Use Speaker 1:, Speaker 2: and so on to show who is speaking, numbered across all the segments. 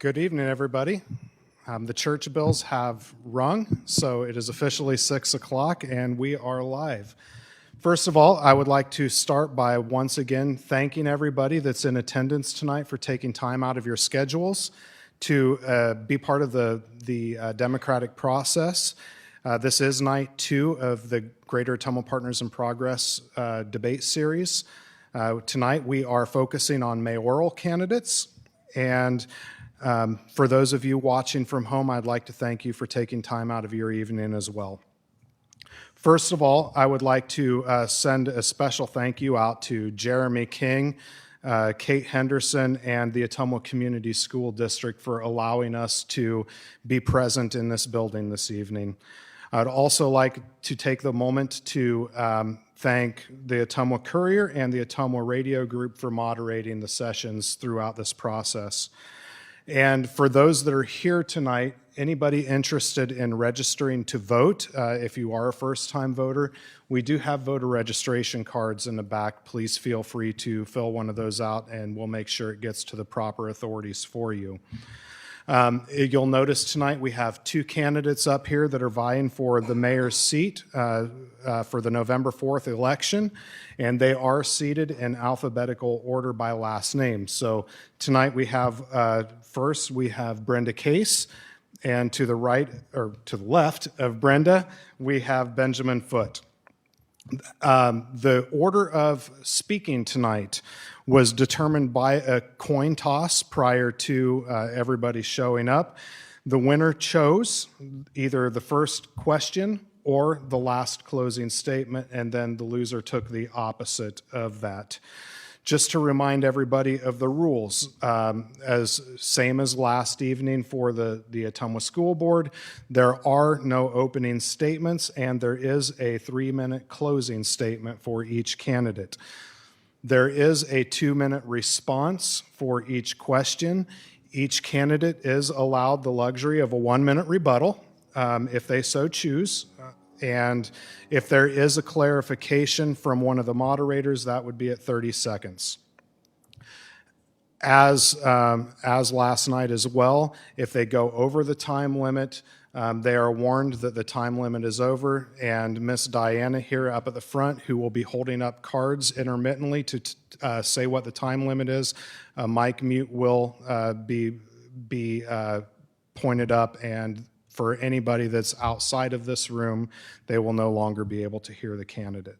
Speaker 1: Good evening, everybody. The church bells have rung, so it is officially 6 o'clock, and we are live. First of all, I would like to start by once again thanking everybody that's in attendance tonight for taking time out of your schedules to be part of the democratic process. This is night 2 of the Greater Ottumwa Partners in Progress debate series. Tonight we are focusing on mayoral candidates, and for those of you watching from home, I'd like to thank you for taking time out of your evening as well. First of all, I would like to send a special thank you out to Jeremy King, Kate Henderson, and the Ottumwa Community School District for allowing us to be present in this building this evening. I'd also like to take the moment to thank the Ottumwa Courier and the Ottumwa Radio Group for moderating the sessions throughout this process. And for those that are here tonight, anybody interested in registering to vote, if you are a first-time voter, we do have voter registration cards in the back. Please feel free to fill one of those out, and we'll make sure it gets to the proper authorities for you. You'll notice tonight we have 2 candidates up here that are vying for the mayor's seat for the November 4th election, and they are seated in alphabetical order by last name. So tonight we have, first we have Brenda Case, and to the right, or to the left of Brenda, we have Benjamin Foote. The order of speaking tonight was determined by a coin toss prior to everybody showing up. The winner chose either the first question or the last closing statement, and then the loser took the opposite of that. Just to remind everybody of the rules, same as last evening for the Ottumwa School Board, there are no opening statements, and there is a 3-minute closing statement for each candidate. There is a 2-minute response for each question. Each candidate is allowed the luxury of a 1-minute rebuttal if they so choose. And if there is a clarification from one of the moderators, that would be at 30 seconds. As last night as well, if they go over the time limit, they are warned that the time limit is over, and Miss Diana here up at the front, who will be holding up cards intermittently to say what the time limit is, a mic mute will be pointed up, and for anybody that's outside of this room, they will no longer be able to hear the candidate.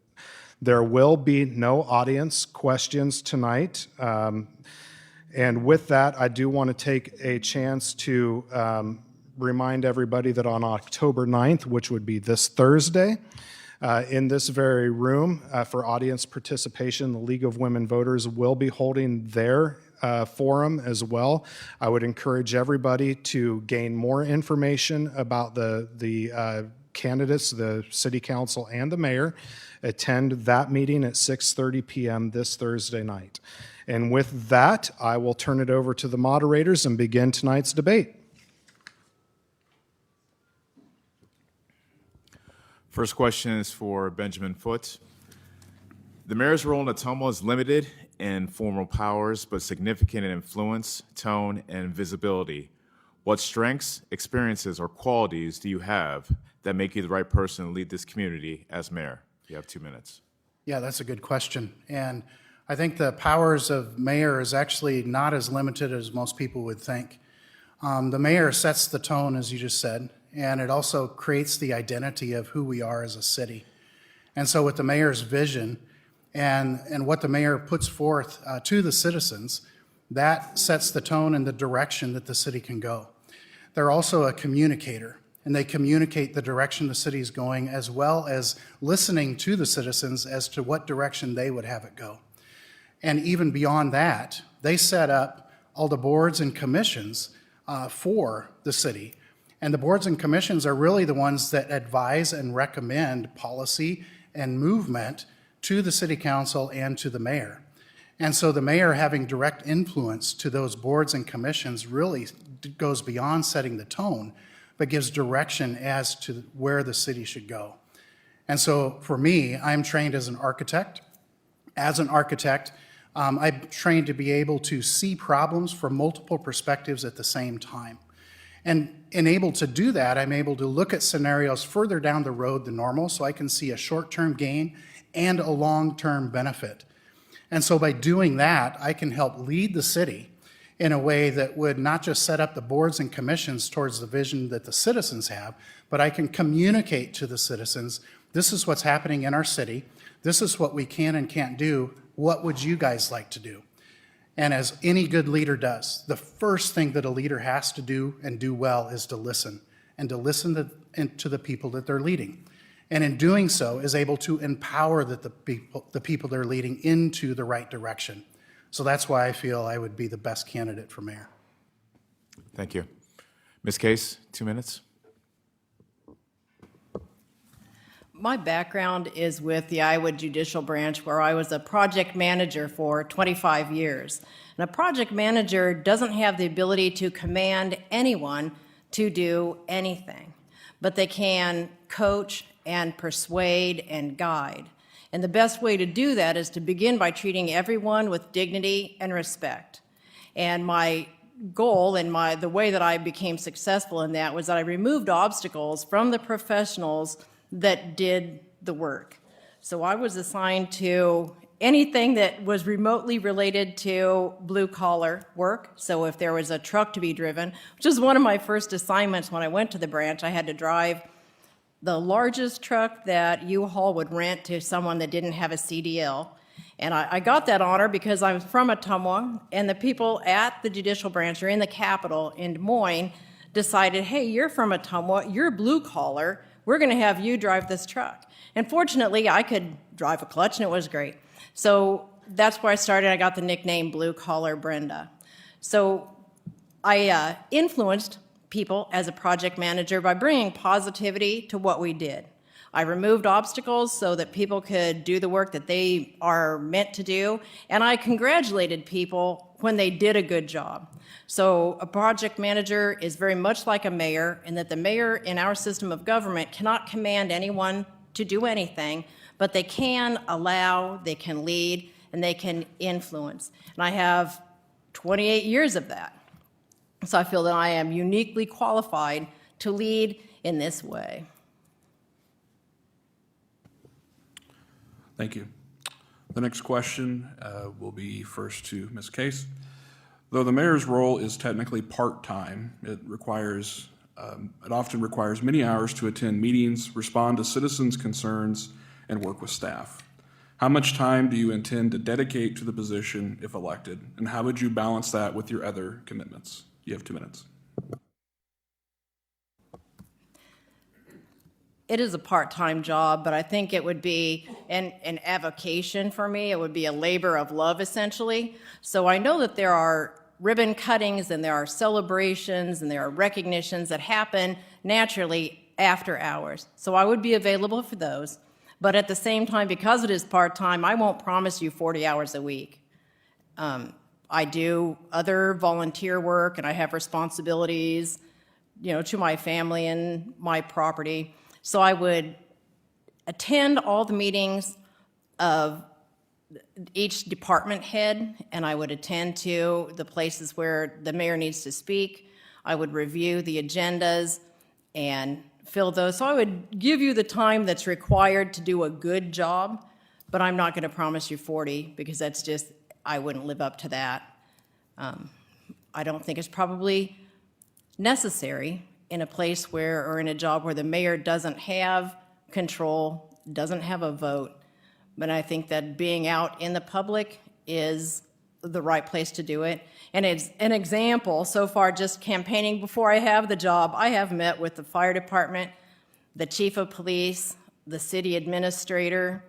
Speaker 1: There will be no audience questions tonight. And with that, I do want to take a chance to remind everybody that on October 9th, which would be this Thursday, in this very room, for audience participation, the League of Women Voters will be holding their forum as well. I would encourage everybody to gain more information about the candidates, the city council, and the mayor. Attend that meeting at 6:30 p.m. this Thursday night. And with that, I will turn it over to the moderators and begin tonight's debate.
Speaker 2: First question is for Benjamin Foote. The mayor's role in Ottumwa is limited in formal powers, but significant in influence, tone, and visibility. What strengths, experiences, or qualities do you have that make you the right person to lead this community as mayor? You have 2 minutes.
Speaker 3: Yeah, that's a good question. And I think the powers of mayor is actually not as limited as most people would think. The mayor sets the tone, as you just said, and it also creates the identity of who we are as a city. And so with the mayor's vision and what the mayor puts forth to the citizens, that sets the tone and the direction that the city can go. They're also a communicator, and they communicate the direction the city is going, as well as listening to the citizens as to what direction they would have it go. And even beyond that, they set up all the boards and commissions for the city. And the boards and commissions are really the ones that advise and recommend policy and movement to the city council and to the mayor. And so the mayor having direct influence to those boards and commissions really goes beyond setting the tone, but gives direction as to where the city should go. And so for me, I'm trained as an architect. As an architect, I'm trained to be able to see problems from multiple perspectives at the same time. And able to do that, I'm able to look at scenarios further down the road than normal, so I can see a short-term gain and a long-term benefit. And so by doing that, I can help lead the city in a way that would not just set up the boards and commissions towards the vision that the citizens have, but I can communicate to the citizens, this is what's happening in our city, this is what we can and can't do, what would you guys like to do? And as any good leader does, the first thing that a leader has to do and do well is to listen, and to listen to the people that they're leading. And in doing so, is able to empower the people they're leading into the right direction. So that's why I feel I would be the best candidate for mayor.
Speaker 2: Thank you. Ms. Case, 2 minutes.
Speaker 4: My background is with the Iowa Judicial Branch, where I was a project manager for 25 years. And a project manager doesn't have the ability to command anyone to do anything, but they can coach and persuade and guide. And the best way to do that is to begin by treating everyone with dignity and respect. And my goal and the way that I became successful in that was that I removed obstacles from the professionals that did the work. So I was assigned to anything that was remotely related to blue-collar work. So if there was a truck to be driven, which is one of my first assignments when I went to the branch, I had to drive the largest truck that U-Haul would rent to someone that didn't have a CDL. And I got that honor because I was from Ottumwa, and the people at the Judicial Branch, or in the Capitol in Des Moines, decided, hey, you're from Ottumwa, you're blue-collar, we're going to have you drive this truck. And fortunately, I could drive a clutch, and it was great. So that's where I started. I got the nickname Blue Collar Brenda. So I influenced people as a project manager by bringing positivity to what we did. I removed obstacles so that people could do the work that they are meant to do, and I congratulated people when they did a good job. So a project manager is very much like a mayor, in that the mayor in our system of government cannot command anyone to do anything, but they can allow, they can lead, and they can influence. And I have 28 years of that. So I feel that I am uniquely qualified to lead in this way.
Speaker 5: Thank you. The next question will be first to Ms. Case. Though the mayor's role is technically part-time, it often requires many hours to attend meetings, respond to citizens' concerns, and work with staff. How much time do you intend to dedicate to the position if elected, and how would you balance that with your other commitments? You have 2 minutes.
Speaker 4: It is a part-time job, but I think it would be an avocation for me. It would be a labor of love, essentially. So I know that there are ribbon cuttings and there are celebrations and there are recognitions that happen naturally after hours. So I would be available for those. But at the same time, because it is part-time, I won't promise you 40 hours a week. I do other volunteer work, and I have responsibilities, to my family and my property. So I would attend all the meetings of each department head, and I would attend to the places where the mayor needs to speak. I would review the agendas and fill those. So I would give you the time that's required to do a good job, but I'm not going to promise you 40, because that's just, I wouldn't live up to that. I don't think it's probably necessary in a place where, or in a job where the mayor doesn't have control, doesn't have a vote. But I think that being out in the public is the right place to do it. And it's an example, so far just campaigning before I have the job, I have met with the fire department, the chief of police, the city administrator.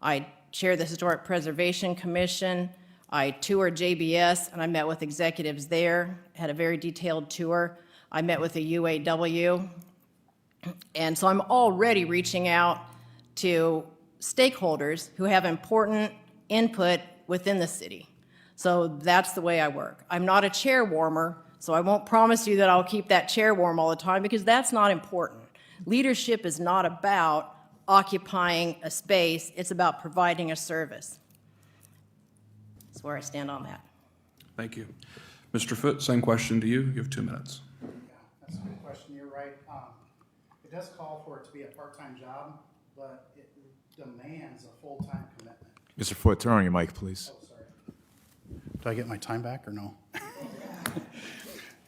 Speaker 4: I chair the Historic Preservation Commission. I toured JBS, and I met with executives there, had a very detailed tour. I met with the UAW. And so I'm already reaching out to stakeholders who have important input within the city. So that's the way I work. I'm not a chair warmer, so I won't promise you that I'll keep that chair warm all the time, because that's not important. Leadership is not about occupying a space, it's about providing a service. So That's where I stand on that.
Speaker 5: Thank you. Mr. Foote, same question to you. You have 2 minutes.
Speaker 3: Yeah, that's a good question. You're right. It does call for it to be a part-time job, but it demands a full-time commitment.
Speaker 2: Mr. Foote, turn on your mic, please.
Speaker 3: Oh, sorry. Do I get my time back or no?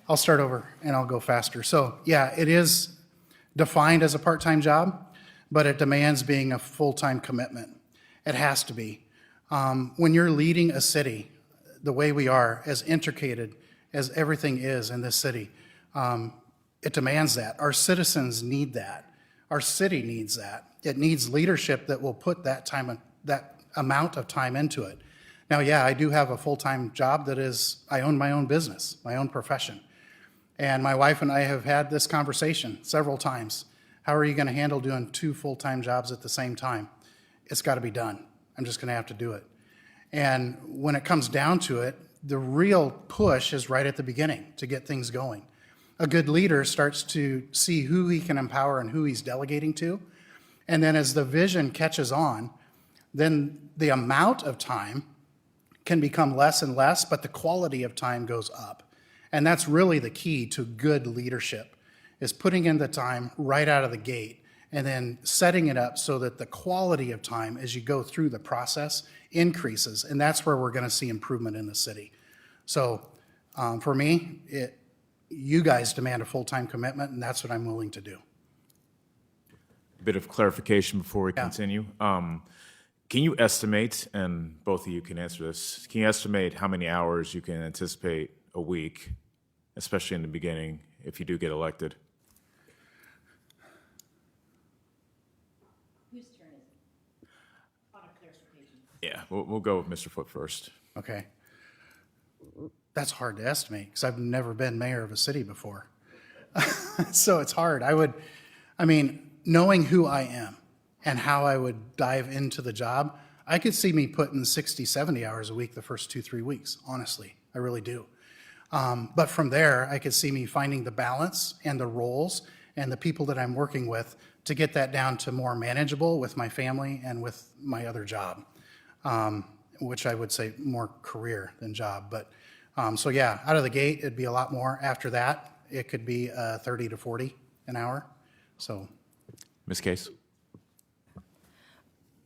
Speaker 3: I'll start over and I'll go faster. So, yeah, it is defined as a part-time job, but it demands being a full-time commitment. It has to be. When you're leading a city the way we are, as intricated as everything is in this city, it demands that. Our citizens need that. Our city needs that. It needs leadership that will put that amount of time into it. Now, yeah, I do have a full-time job that is, I own my own business, my own profession. And my wife and I have had this conversation several times. How are you going to handle doing 2 full-time jobs at the same time? It's got to be done. I'm just going to have to do it. And when it comes down to it, the real push is right at the beginning to get things going. A good leader starts to see who he can empower and who he's delegating to. And then as the vision catches on, then the amount of time can become less and less, but the quality of time goes up. And that's really the key to good leadership, is putting in the time right out of the gate and then setting it up so that the quality of time as you go through the process increases. And that's where we're going to see improvement in the city. So for me, you guys demand a full-time commitment, and that's what I'm willing to do.
Speaker 2: A bit of clarification before we continue. Can you estimate, and both of you can answer this, can you estimate how many hours you can anticipate a week, especially in the beginning, if you do get elected?
Speaker 4: Whose turn is it? On a clarification.
Speaker 2: Yeah, we'll go with Mr. Foote first.
Speaker 3: Okay. That's hard to estimate because I've never been mayor of a city before. So it's hard. Knowing who I am and how I would dive into the job, I could see me putting 60, 70 hours a week the first 2-3 weeks, honestly. I really do. But from there, I could see me finding the balance and the roles and the people that I'm working with to get that down to more manageable with my family and with my other job, which I would say more career than job. But so yeah, out of the gate, it'd be a lot more. After that, it could be 30 to 40 an hour. So,
Speaker 2: Ms. Case?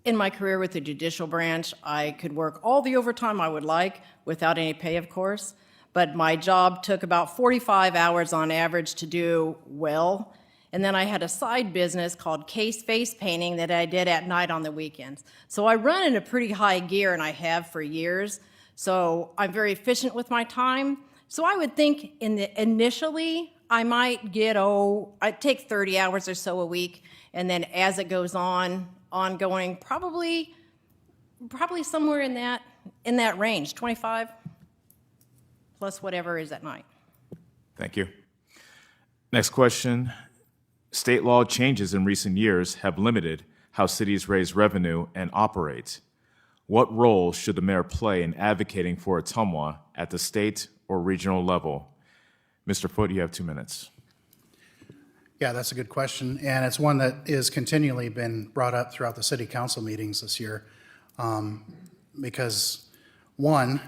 Speaker 4: In my career with the judicial branch, I could work all the overtime I would like without any pay, of course. But my job took about 45 hours on average to do well. And then I had a side business called case face painting that I did at night on the weekends. So I run in a pretty high gear, and I have for years. So I'm very efficient with my time. So I would think initially I might get, I'd take 30 hours or so a week. And then as it goes on, ongoing, probably somewhere in that range, 25 plus whatever is at night.
Speaker 2: Thank you. Next question. State law changes in recent years have limited how cities raise revenue and operate. What role should the mayor play in advocating for Ottumwa at the state or regional level? Mr. Foote, you have 2 minutes.
Speaker 3: yeah, that's a good question. And it's one that is continually been brought up throughout the city council meetings this year. Because one,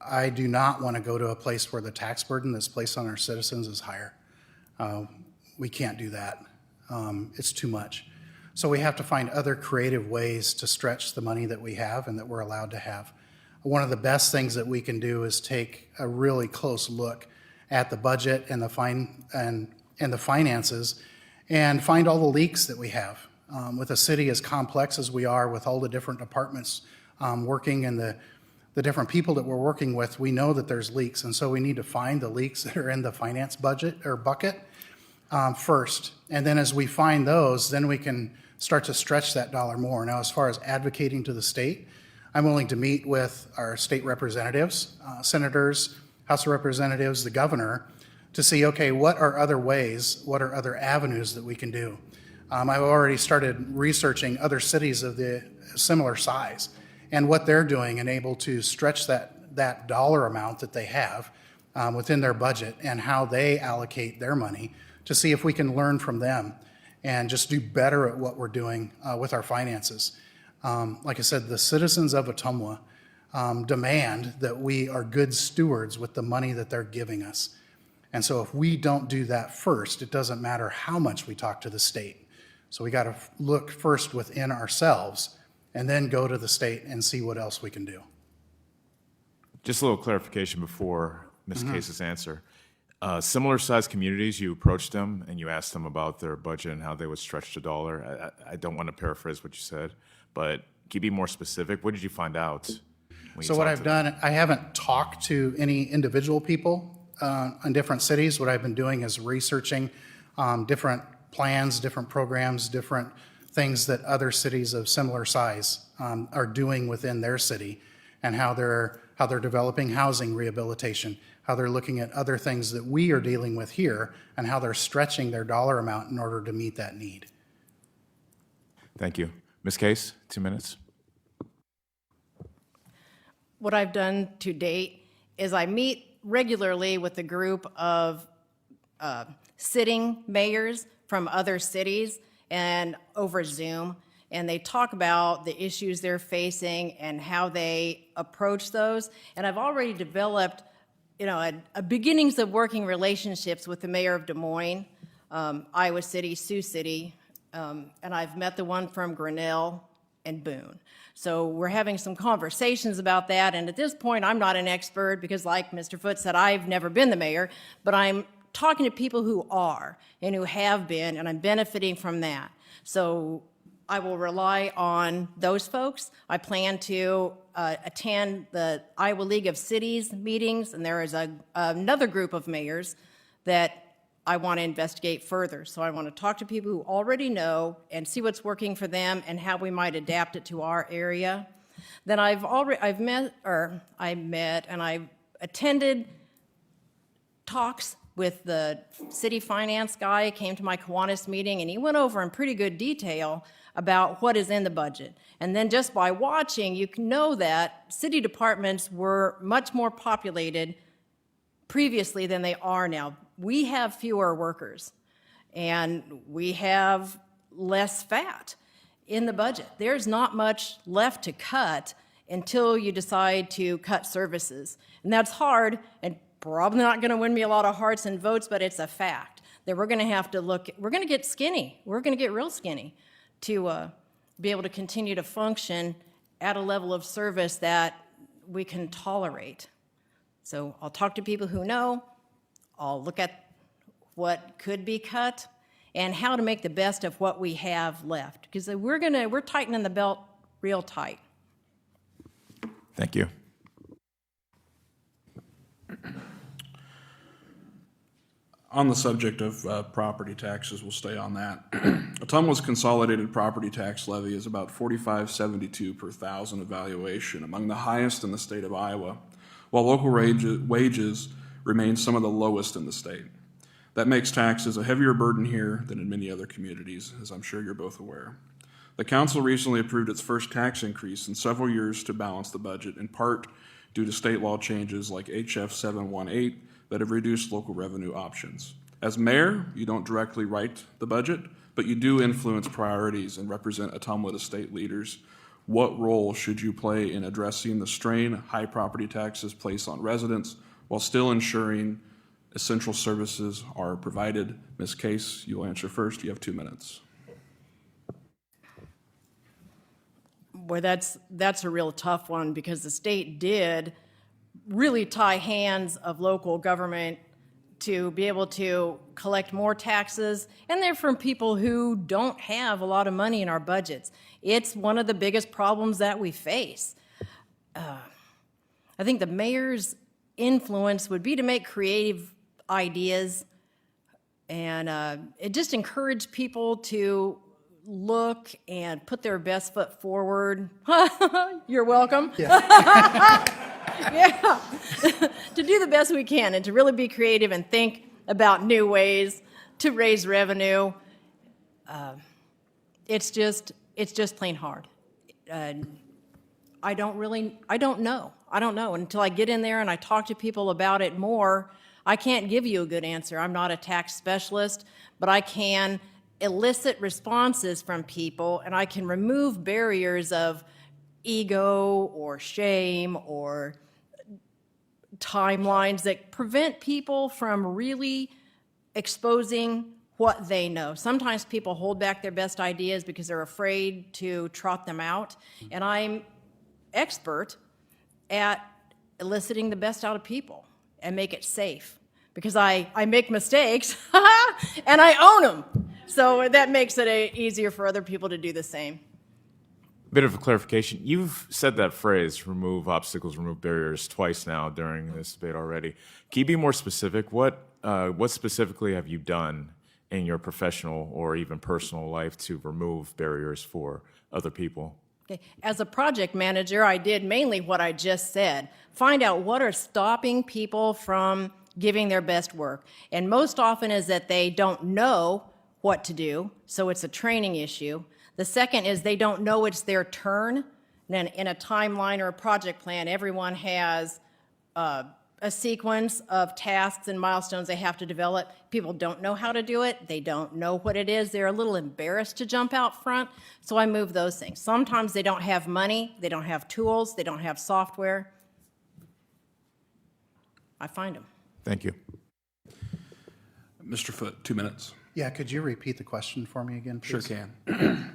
Speaker 3: I do not want to go to a place where the tax burden that's placed on our citizens is higher. We can't do that. It's too much. So we have to find other creative ways to stretch the money that we have and that we're allowed to have. One of the best things that we can do is take a really close look at the budget and the finances and find all the leaks that we have. With a city as complex as we are, with all the different departments working and the different people that we're working with, we know that there's leaks. And so we need to find the leaks that are in the finance budget or bucket first. And then as we find those, then we can start to stretch that dollar more. Now, as far as advocating to the state, I'm willing to meet with our state representatives, senators, House of Representatives, the governor, to see, okay, what are other ways, what are other avenues that we can do? I've already started researching other cities of the similar size and what they're doing and able to stretch that dollar amount that they have within their budget and how they allocate their money to see if we can learn from them and just do better at what we're doing with our finances. Like I said, the citizens of Ottumwa demand that we are good stewards with the money that they're giving us. And so if we don't do that first, it doesn't matter how much we talk to the state. So we got to look first within ourselves and then go to the state and see what else we can do.
Speaker 2: Just a little clarification before Ms. Case's answer. Similar sized communities, you approached them and you asked them about their budget and how they would stretch the dollar. I don't want to paraphrase what you said, but can you be more specific? What did you find out?
Speaker 3: So what I've done, I haven't talked to any individual people in different cities. What I've been doing is researching different plans, different programs, different things that other cities of similar size are doing within their city, and how they're developing housing rehabilitation, how they're looking at other things that we are dealing with here, and how they're stretching their dollar amount in order to meet that need.
Speaker 2: Thank you. Ms. Case, 2 minutes.
Speaker 4: What I've done to date is I meet regularly with a group of sitting mayors from other cities and over Zoom, and they talk about the issues they're facing and how they approach those. And I've already developed, a beginnings of working relationships with the mayor of Des Moines, Iowa City, Sioux City, and I've met the one from Grinnell and Boone. So we're having some conversations about that, and at this point, I'm not an expert because, like Mr. Foote said, I've never been the mayor, but I'm talking to people who are and who have been, and I'm benefiting from that. So I will rely on those folks. I plan to attend the Iowa League of Cities meetings, and there is another group of mayors that I want to investigate further. So I want to talk to people who already know and see what's working for them and how we might adapt it to our area. Then I've met and I've attended talks with the city finance guy. He came to my Kiwanis meeting, and he went over in pretty good detail about what is in the budget. And then just by watching, you can know that city departments were much more populated previously than they are now. We have fewer workers, and we have less fat in the budget. There's not much left to cut until you decide to cut services. And that's hard, and probably not going to win me a lot of hearts and votes, but it's a fact that we're going to have to we're going to get skinny. We're going to get real skinny to be able to continue to function at a level of service that we can tolerate. So I'll talk to people who know. I'll look at what could be cut and how to make the best of what we have left, because we're tightening the belt real tight.
Speaker 2: Thank you.
Speaker 5: On the subject of property taxes, we'll stay on that. Ottumwa's consolidated property tax levy is about $45.72 per thousand evaluation, among the highest in the state of Iowa, while local wages remain some of the lowest in the state. That makes taxes a heavier burden here than in many other communities, as I'm sure you're both aware. The council recently approved its first tax increase in several years to balance the budget, in part due to state law changes like HF 718 that have reduced local revenue options. As mayor, you don't directly write the budget, but you do influence priorities and represent Ottumwa to state leaders. What role should you play in addressing the strain high property taxes place on residents while still ensuring essential services are provided? Ms. Case, you'll answer first. You have 2 minutes.
Speaker 4: Boy, that's a real tough one, because the state did really tie hands of local government to be able to collect more taxes, and they're from people who don't have a lot of money in our budgets. It's one of the biggest problems that we face. I think the mayor's influence would be to make creative ideas and it just encourage people to look and put their best foot forward. You're welcome. Yeah. Yeah. To do the best we can and to really be creative and think about new ways to raise revenue. It's just plain hard. I don't know. Until I get in there and I talk to people about it more, I can't give you a good answer. I'm not a tax specialist, but I can elicit responses from people, and I can remove barriers of, ego or shame or timelines that prevent people from really exposing what they know. Sometimes people hold back their best ideas because they're afraid to trot them out, and I'm expert at eliciting the best out of people and make it safe because I make mistakes and I own them. So that makes it easier for other people to do the same.
Speaker 2: Bit of a clarification. You've said that phrase, remove obstacles, remove barriers, twice now during this debate already. Can you be more specific? What specifically have you done in your professional or even personal life to remove barriers for other people?
Speaker 4: Okay. As a project manager, I did mainly what I just said. Find out what are stopping people from giving their best work. And most often is that they don't know what to do, so it's a training issue. The second is they don't know it's their turn. And then in a timeline or a project plan, everyone has a sequence of tasks and milestones they have to develop. People don't know how to do it. They don't know what it is. They're a little embarrassed to jump out front, so I move those things. Sometimes they don't have money, they don't have tools, they don't have software. I find them.
Speaker 2: Thank you.
Speaker 5: Mr. Foote, 2 minutes.
Speaker 3: Yeah, could you repeat the question for me again,
Speaker 5: Sure
Speaker 3: please?
Speaker 5: can.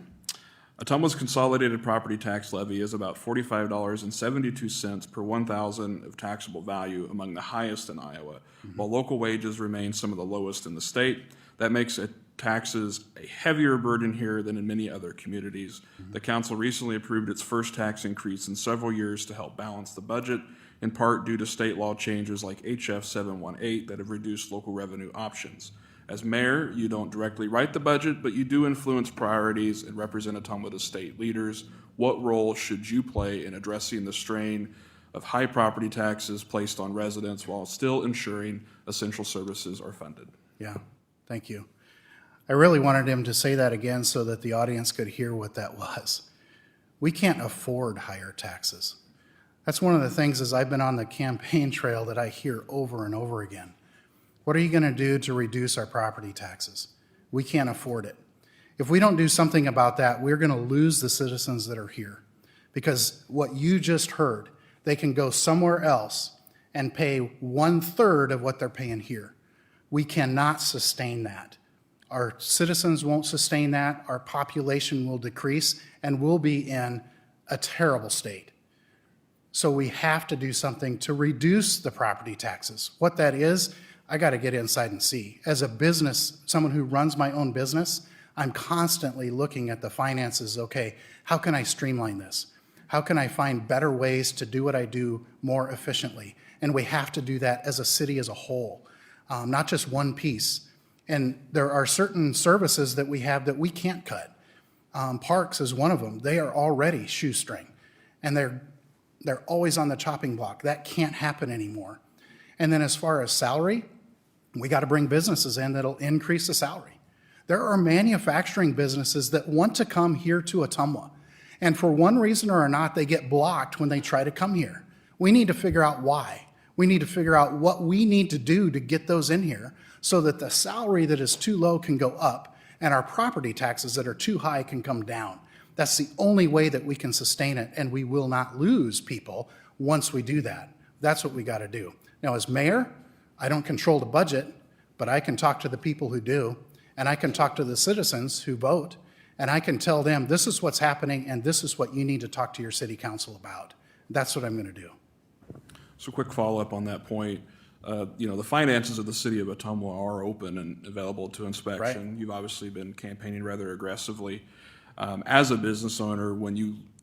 Speaker 5: Ottumwa's consolidated property tax levy is about $45.72 per 1,000 of taxable value, among the highest in Iowa, while local wages remain some of the lowest in the state. That makes taxes a heavier burden here than in many other communities. The council recently approved its first tax increase in several years to help balance the budget, in part due to state law changes like HF 718 that have reduced local revenue options. As mayor, you don't directly write the budget, but you do influence priorities and represent Ottumwa to state leaders. What role should you play in addressing the strain of high property taxes placed on residents while still ensuring essential services are funded?
Speaker 3: Yeah, thank you. I really wanted him to say that again so that the audience could hear what that was. We can't afford higher taxes. That's one of the things as I've been on the campaign trail that I hear over and over again. What are you going to do to reduce our property taxes? We can't afford it. If we don't do something about that, we're going to lose the citizens that are here. Because what you just heard, they can go somewhere else and pay 1/3 of what they're paying here. We cannot sustain that. Our citizens won't sustain that. Our population will decrease and we'll be in a terrible state. So we have to do something to reduce the property taxes. What that is, I got to get inside and see. As a business, someone who runs my own business, I'm constantly looking at the finances. Okay, how can I streamline this? How can I find better ways to do what I do more efficiently? And we have to do that as a city as a whole, not just one piece. And there are certain services that we have that we can't cut. Parks is one of them. They are already shoestring, and they're always on the chopping block. That can't happen anymore. And then as far as salary, we got to bring businesses in that'll increase the salary. There are manufacturing businesses that want to come here to Ottumwa, and for one reason or another, they get blocked when they try to come here. We need to figure out why. We need to figure out what we need to do to get those in here so that the salary that is too low can go up and our property taxes that are too high can come down. That's the only way that we can sustain it, and we will not lose people once we do that. That's what we got to do. Now, as mayor, I don't control the budget, but I can talk to the people who do, and I can talk to the citizens who vote, and I can tell them this is what's happening and this is what you need to talk to your city council about. That's what I'm going to do.
Speaker 5: So quick follow-up on that point. The finances of the city of Ottumwa are open and available to inspection.
Speaker 3: Right.
Speaker 5: You've obviously been campaigning rather aggressively. As a business owner,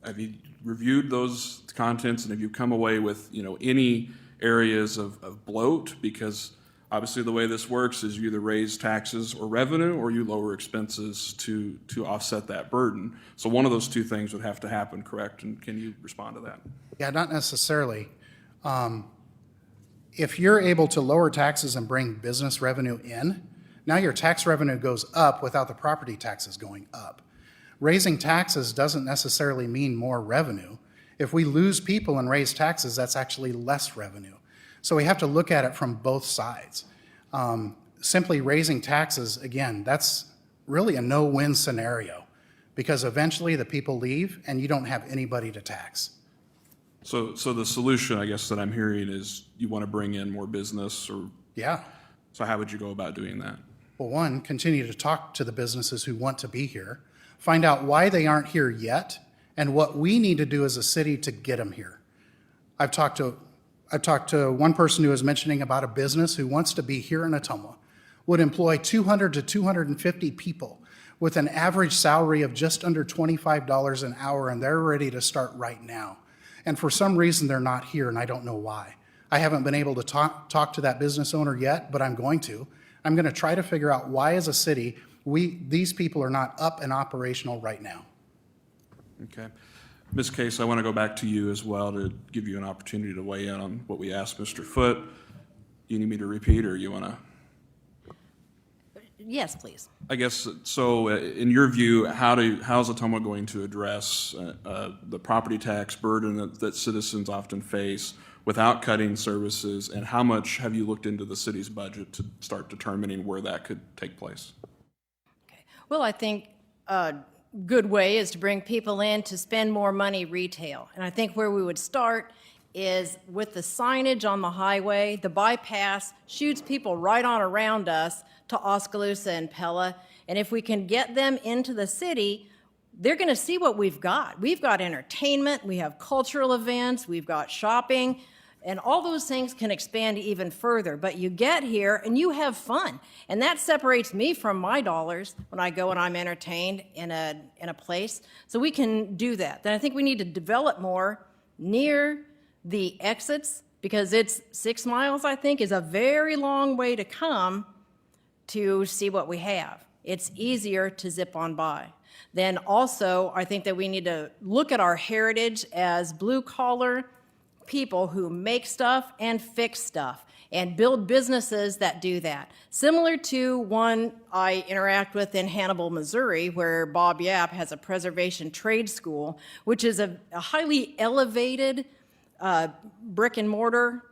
Speaker 5: have you reviewed those contents, and have you come away with any areas of bloat? Because obviously the way this works is you either raise taxes or revenue, or you lower expenses to offset that burden. So one of those two things would have to happen, correct? And can you respond to that?
Speaker 3: Yeah, not necessarily. If you're able to lower taxes and bring business revenue in, now your tax revenue goes up without the property taxes going up. Raising taxes doesn't necessarily mean more revenue. If we lose people and raise taxes, that's actually less revenue. So we have to look at it from both sides. Simply raising taxes, again, that's really a no-win scenario because eventually the people leave and you don't have anybody to tax.
Speaker 5: So the solution, I guess, that I'm hearing is you want to bring in more business, or
Speaker 3: Yeah.
Speaker 5: so how would you go about doing that?
Speaker 3: Well, one, continue to talk to the businesses who want to be here, find out why they aren't here yet, and what we need to do as a city to get them here. I've talked to one person who was mentioning about a business who wants to be here in Ottumwa, would employ 200 to 250 people with an average salary of just under $25 an hour, and they're ready to start right now. And for some reason, they're not here, and I don't know why. I haven't been able to talk to that business owner yet, but I'm going to. I'm going to try to figure out why, as a city, these people are not up and operational right now.
Speaker 5: Okay. Ms. Case, I want to go back to you as well to give you an opportunity to weigh in on what we asked Mr. Foote. Do you need me to repeat, or you want to?
Speaker 4: Yes, please.
Speaker 5: I guess, so in your view, how's Ottumwa going to address the property tax burden that citizens often face without cutting services, and how much have you looked into the city's budget to start determining where that could take place?
Speaker 4: Okay. Well, I think a good way is to bring people in to spend more money retail. And I think where we would start is with the signage on the highway. The bypass shoots people right on around us to Oskaloosa and Pella. And if we can get them into the city, they're going to see what we've got. We've got entertainment, we have cultural events, we've got shopping, and all those things can expand even further. But you get here and you have fun. And that separates me from my dollars when I go and I'm entertained in a place. So we can do that. Then I think we need to develop more near the exits, because it's 6 miles, I think, is a very long way to come to see what we have. It's easier to zip on by. Then also, I think that we need to look at our heritage as blue-collar people who make stuff and fix stuff and build businesses that do that. Similar to one I interact with in Hannibal, Missouri, where Bob Yap has a preservation trade school, which is a highly elevated brick and mortar,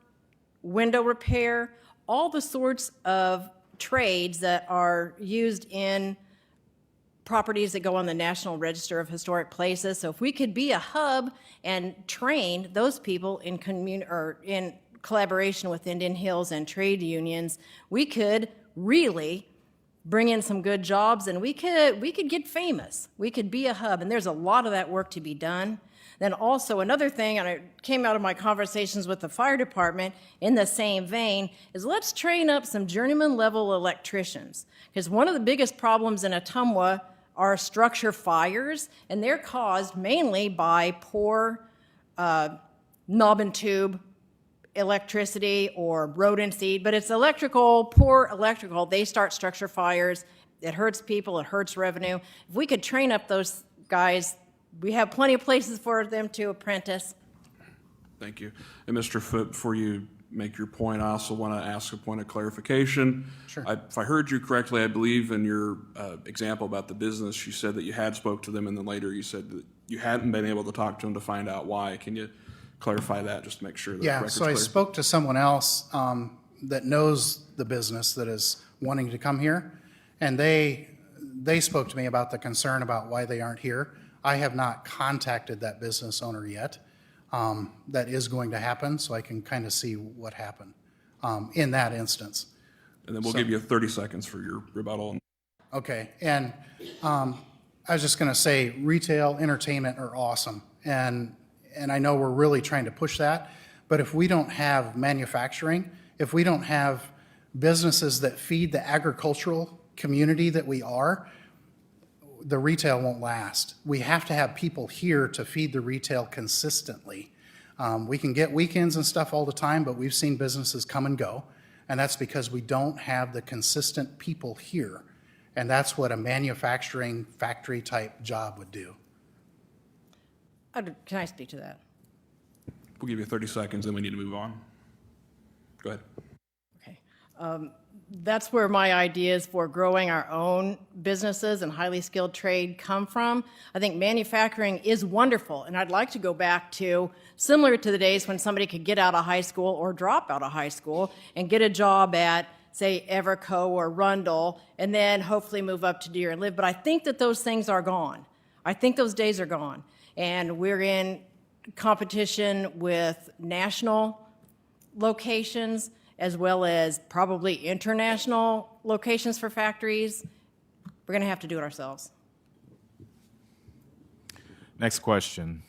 Speaker 4: window repair, all the sorts of trades that are used in properties that go on the National Register of Historic Places. So if we could be a hub and train those people in in collaboration with Indian Hills and trade unions, we could really bring in some good jobs, and we could get famous. We could be a hub, and there's a lot of that work to be done. Then also another thing, and it came out of my conversations with the fire department in the same vein, is let's train up some journeyman level electricians. Because one of the biggest problems in Ottumwa are structure fires, and they're caused mainly by poor knob and tube electricity or rodent seed, but it's poor electrical. They start structure fires. It hurts people, it hurts revenue. If we could train up those guys, we have plenty of places for them to apprentice.
Speaker 5: Thank you. And Mr. Foote, before you make your point, I also want to ask a point of clarification.
Speaker 3: Sure.
Speaker 5: If I heard you correctly, I believe in your example about the business, you said that you had spoke to them, and then later you said that you hadn't been able to talk to them to find out why. Can you clarify that just to make sure that the
Speaker 3: Yeah,
Speaker 5: record's
Speaker 3: so I
Speaker 5: clear?
Speaker 3: spoke to someone else that knows the business that is wanting to come here, and they spoke to me about the concern about why they aren't here. I have not contacted that business owner yet. That is going to happen, so I can kind of see what happened in that instance.
Speaker 5: And then we'll give you 30 seconds for your rebuttal.
Speaker 3: Okay, and I was just going to say retail, entertainment are awesome, and I know we're really trying to push that, but if we don't have manufacturing, if we don't have businesses that feed the agricultural community that we are, the retail won't last. We have to have people here to feed the retail consistently. We can get weekends and stuff all the time, but we've seen businesses come and go, and that's because we don't have the consistent people here. And that's what a manufacturing factory type job would do.
Speaker 4: Can I speak to that?
Speaker 5: We'll give you 30 seconds, then we need to move on. Go ahead.
Speaker 4: Okay. That's where my ideas for growing our own businesses and highly skilled trade come from. I think manufacturing is wonderful, and I'd like to go back to similar to the days when somebody could get out of high school or drop out of high school and get a job at, say, Everco or Rundle, and then hopefully move up to Deere and Live. But I think that those things are gone. I think those days are gone. And we're in competition with national locations as well as probably international locations for factories. We're going to have to do it ourselves.
Speaker 2: Next question.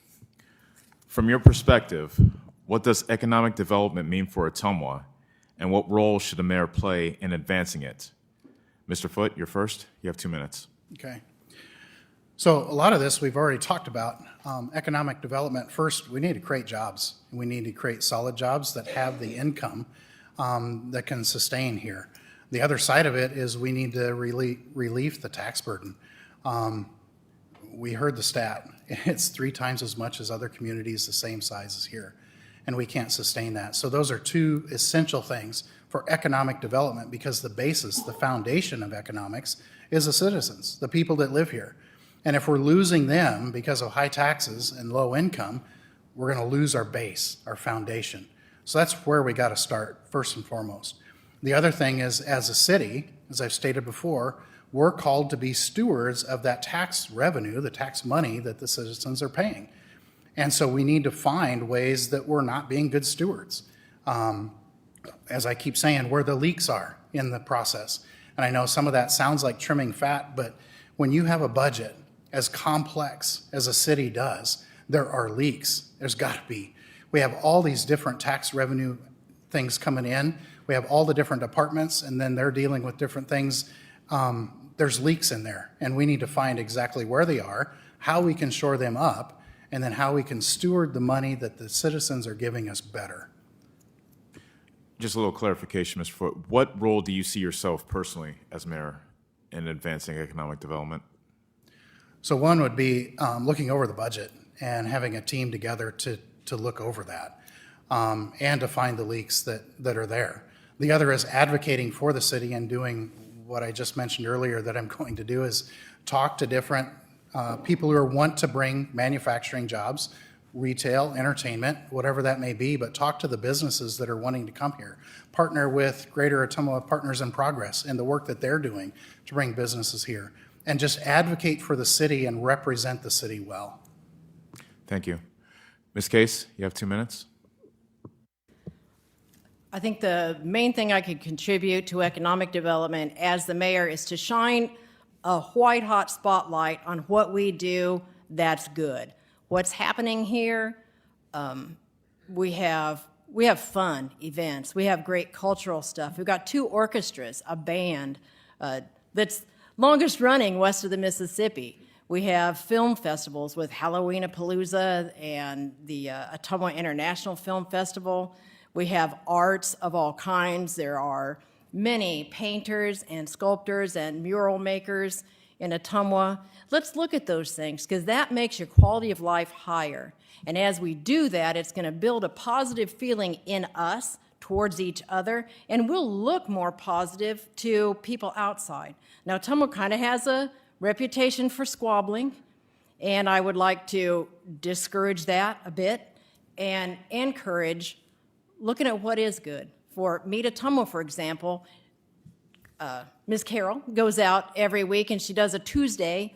Speaker 2: From your perspective, what does economic development mean for Ottumwa, and what role should the mayor play in advancing it? Mr. Foote, you're first. You have 2 minutes.
Speaker 3: Okay. So a lot of this we've already talked about. Economic development, first, we need to create jobs. We need to create solid jobs that have the income that can sustain here. The other side of it is we need to relieve the tax burden. We heard the stat. It's 3 times as much as other communities the same size as here, and we can't sustain that. So those are 2 essential things for economic development, because the basis, the foundation of economics is the citizens, the people that live here. And if we're losing them because of high taxes and low income, we're going to lose our base, our foundation. So that's where we got to start, first and foremost. The other thing is, as a city, as I've stated before, we're called to be stewards of that tax revenue, the tax money that the citizens are paying. And so we need to find ways that we're not being good stewards. As I keep saying, where the leaks are in the process. And I know some of that sounds like trimming fat, but when you have a budget as complex as a city does, there are leaks. There's got to be. We have all these different tax revenue things coming in. We have all the different departments, and then they're dealing with different things. There's leaks in there, and we need to find exactly where they are, how we can shore them up, and then how we can steward the money that the citizens are giving us better.
Speaker 2: Just a little clarification, Mr. Foote. What role do you see yourself personally as mayor in advancing economic development?
Speaker 3: So one would be looking over the budget and having a team together to look over that and to find the leaks that are there. The other is advocating for the city and doing what I just mentioned earlier that I'm going to do, is talk to different people who want to bring manufacturing jobs, retail, entertainment, whatever that may be, but talk to the businesses that are wanting to come here. Partner with Greater Ottumwa Partners in Progress and the work that they're doing to bring businesses here. And just advocate for the city and represent the city well.
Speaker 2: Thank you. Ms. Case, you have 2 minutes.
Speaker 4: I think the main thing I could contribute to economic development as the mayor is to shine a white-hot spotlight on what we do that's good. What's happening here, we have fun events. We have great cultural stuff. We've got 2 orchestras, a band that's longest running west of the Mississippi. We have film festivals with Halloween-a-Palooza and the Ottumwa International Film Festival. We have arts of all kinds. There are many painters and sculptors and mural makers in Ottumwa. Let's look at those things, because that makes your quality of life higher. And as we do that, it's going to build a positive feeling in us towards each other, and we'll look more positive to people outside. Now, Ottumwa kind of has a reputation for squabbling, and I would like to discourage that a bit and encourage looking at what is good. For Meet Ottumwa, for example, Ms. Carroll goes out every week and she does a Tuesday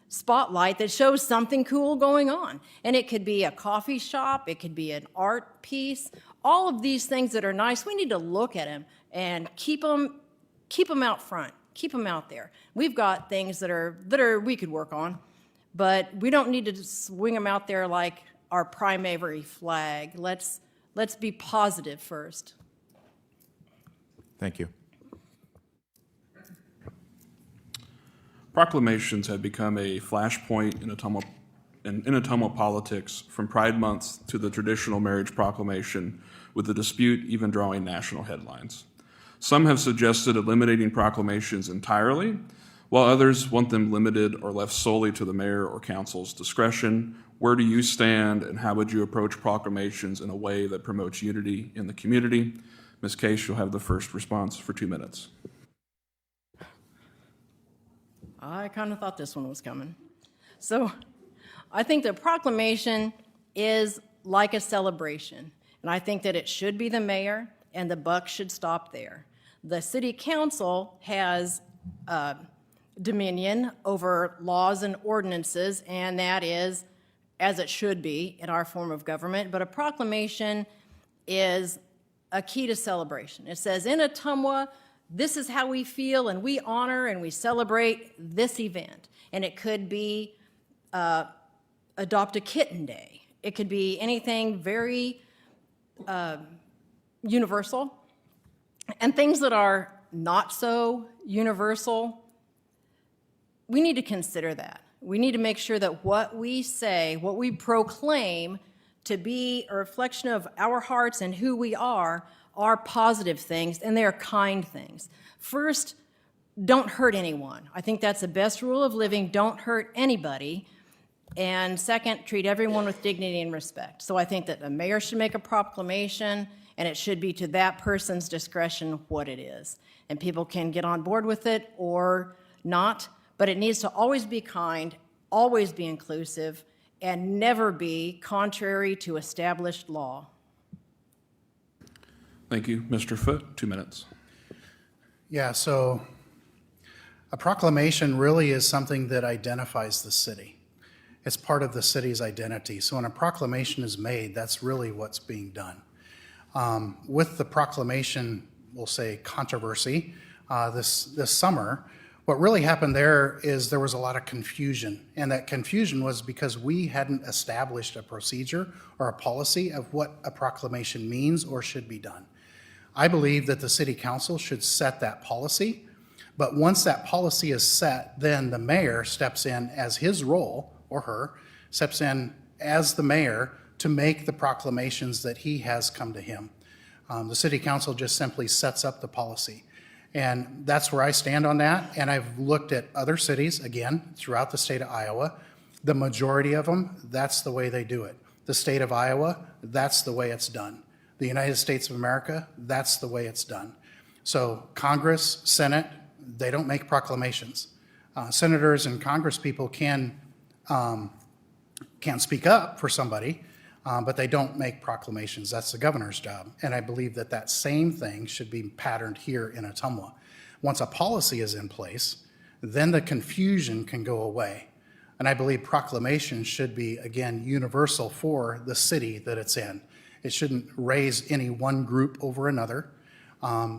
Speaker 4: spotlight that shows something cool going on. And it could be a coffee shop, it could be an art piece, all of these things that are nice. We need to look at them and keep them out front, keep them out there. We've got things that are we could work on, but we don't need to swing them out there like our primary flag. Let's be positive first.
Speaker 2: Thank you.
Speaker 5: Proclamations have become a flashpoint in Ottumwa politics, from Pride Month to the traditional marriage proclamation, with the dispute even drawing national headlines. Some have suggested eliminating proclamations entirely, while others want them limited or left solely to the mayor or council's discretion. Where do you stand, and how would you approach proclamations in a way that promotes unity in the community? Ms. Case, you'll have the first response for 2 minutes.
Speaker 4: I kind of thought this one was coming. So I think the proclamation is like a celebration, and I think that it should be the mayor, and the buck should stop there. The city council has dominion over laws and ordinances, and that is as it should be in our form of government. But a proclamation is a key to celebration. It says, in Ottumwa, this is how we feel, and we honor and we celebrate this event. And it could be Adopt a Kitten Day. It could be anything very universal. And things that are not so universal, we need to consider that. We need to make sure that what we say, what we proclaim to be a reflection of our hearts and who we are positive things, and they are kind things. First, don't hurt anyone. I think that's the best rule of living. Don't hurt anybody. And second, treat everyone with dignity and respect. So I think that the mayor should make a proclamation, and it should be to that person's discretion what it is. And people can get on board with it or not, but it needs to always be kind, always be inclusive, and never be contrary to established law.
Speaker 5: Thank you. Mr. Foote, 2 minutes.
Speaker 3: Yeah, so a proclamation really is something that identifies the city. It's part of the city's identity. So when a proclamation is made, that's really what's being done. With the proclamation, we'll say controversy, this summer, what really happened there is there was a lot of confusion. And that confusion was because we hadn't established a procedure or a policy of what a proclamation means or should be done. I believe that the city council should set that policy, but once that policy is set, then the mayor steps in as his role, or her, steps in as the mayor to make the proclamations that he has come to him. The city council just simply sets up the policy. And that's where I stand on that. And I've looked at other cities, again, throughout the state of Iowa. The majority of them, that's the way they do it. The state of Iowa, that's the way it's done. The United States of America, that's the way it's done. So Congress, Senate, they don't make proclamations. Senators and Congress people can speak up for somebody, but they don't make proclamations. That's the governor's job. And I believe that that same thing should be patterned here in Ottumwa. Once a policy is in place, then the confusion can go away. And I believe proclamations should be, again, universal for the city that it's in. It shouldn't raise any one group over another.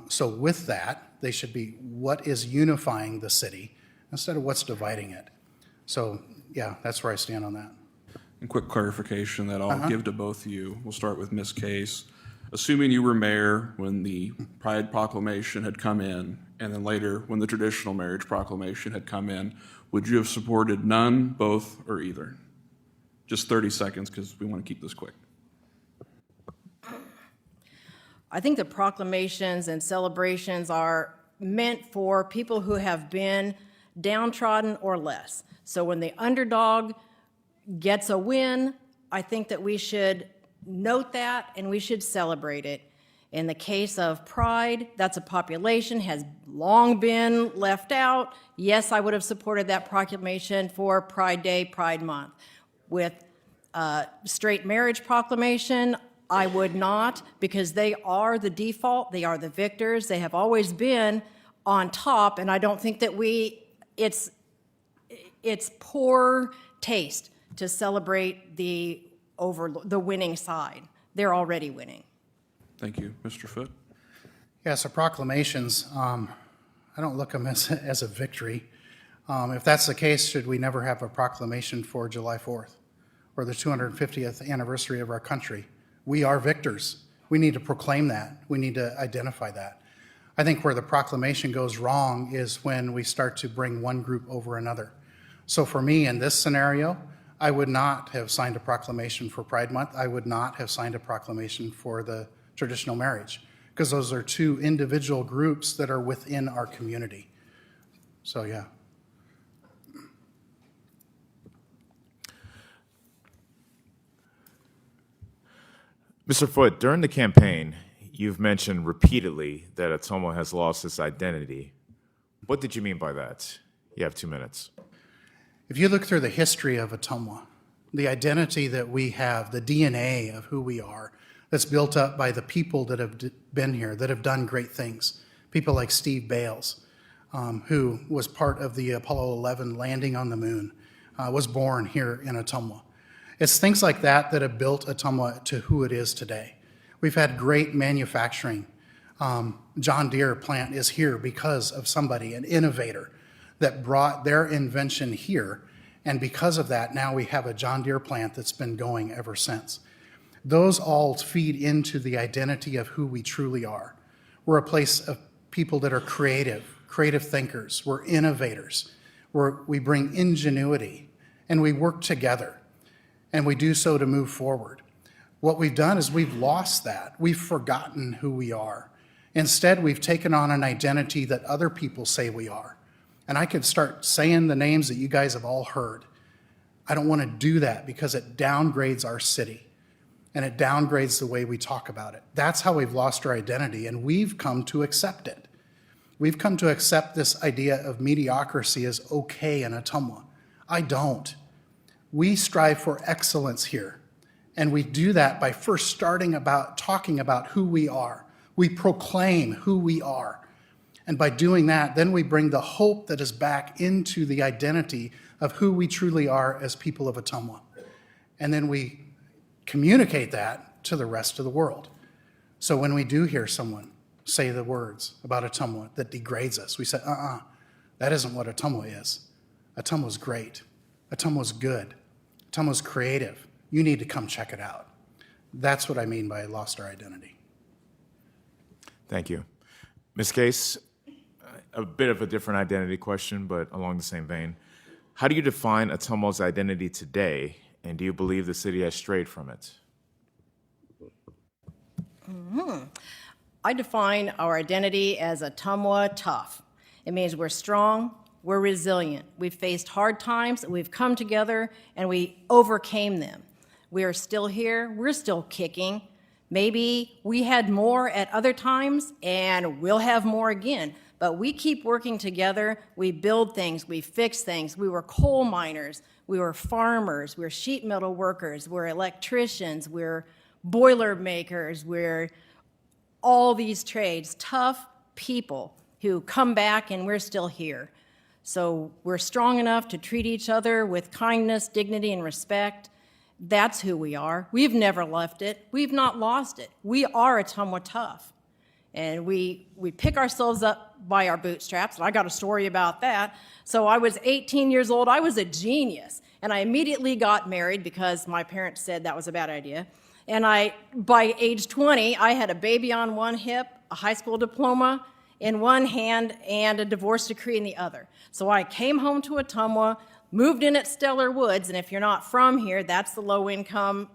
Speaker 3: So with that, they should be what is unifying the city instead of what's dividing it. So yeah, that's where I stand on that.
Speaker 5: And quick clarification that I'll give to both of you. We'll start with Ms. Case. Assuming you were mayor when the Pride Proclamation had come in, and then later when the traditional marriage proclamation had come in, would you have supported none, both, or either? Just 30 seconds because we want to keep this quick.
Speaker 4: I think the proclamations and celebrations are meant for people who have been downtrodden or less. So when the underdog gets a win, I think that we should note that and we should celebrate it. In the case of Pride, that's a population has long been left out. Yes, I would have supported that proclamation for Pride Day, Pride Month. With straight marriage proclamation, I would not, because they are the default, they are the victors, they have always been on top, and I don't think that it's poor taste to celebrate the winning side. They're already winning.
Speaker 5: Thank you. Mr. Foote?
Speaker 3: Yeah, so proclamations, I don't look them as a victory. If that's the case, should we never have a proclamation for July 4th or the 250th anniversary of our country? We are victors. We need to proclaim that. We need to identify that. I think where the proclamation goes wrong is when we start to bring one group over another. So for me, in this scenario, I would not have signed a proclamation for Pride Month. I would not have signed a proclamation for the traditional marriage, because those are two individual groups that are within our community. So, yeah.
Speaker 2: Mr. Foote, during the campaign, you've mentioned repeatedly that Ottumwa has lost its identity. What did you mean by that? You have 2 minutes.
Speaker 3: If you look through the history of Ottumwa, the identity that we have, the DNA of who we are, that's built up by the people that have been here, that have done great things, people like Steve Bales, who was part of the Apollo 11 landing on the moon, was born here in Ottumwa. It's things like that that have built Ottumwa to who it is today. We've had great manufacturing. John Deere plant is here because of somebody, an innovator, that brought their invention here. And because of that, now we have a John Deere plant that's been going ever since. Those all feed into the identity of who we truly are. We're a place of people that are creative thinkers. We're innovators. We bring ingenuity, and we work together, and we do so to move forward. What we've done is we've lost that. We've forgotten who we are. Instead, we've taken on an identity that other people say we are. And I could start saying the names that you guys have all heard. I don't want to do that because it downgrades our city, and it downgrades the way we talk about it. That's how we've lost our identity, and we've come to accept it. We've come to accept this idea of mediocrity as okay in Ottumwa. I don't. We strive for excellence here, and we do that by first starting about talking about who we are. We proclaim who we are. And by doing that, then we bring the hope that is back into the identity of who we truly are as people of Ottumwa. And then we communicate that to the rest of the world. So when we do hear someone say the words about Ottumwa that degrades us, we say, that isn't what Ottumwa is. Ottumwa's great. Ottumwa's good. Ottumwa's creative. You need to come check it out. That's what I mean by lost our identity.
Speaker 2: Thank you. Ms. Case, a bit of a different identity question, but along the same vein. How do you define Ottumwa's identity today, and do you believe the city has strayed from it?
Speaker 4: I define our identity as Ottumwa tough. It means we're strong, we're resilient. We've faced hard times, we've come together, and we overcame them. We are still here, we're still kicking. Maybe we had more at other times, and we'll have more again. But we keep working together. We build things. We fix things. We were coal miners. We were farmers. We're sheet metal workers. We're electricians. We're boiler makers. We're all these trades. Tough people who come back, and we're still here. So we're strong enough to treat each other with kindness, dignity, and respect. That's who we are. We've never left it. We've not lost it. We are Ottumwa tough. And we pick ourselves up by our bootstraps, and I got a story about that. So I was 18 years old. I was a genius, and I immediately got married because my parents said that was a bad idea. And by age 20, I had a baby on one hip, a high school diploma in one hand, and a divorce decree in the other. So I came home to Ottumwa, moved in at Stellar Woods, and if you're not from here, that's the low-income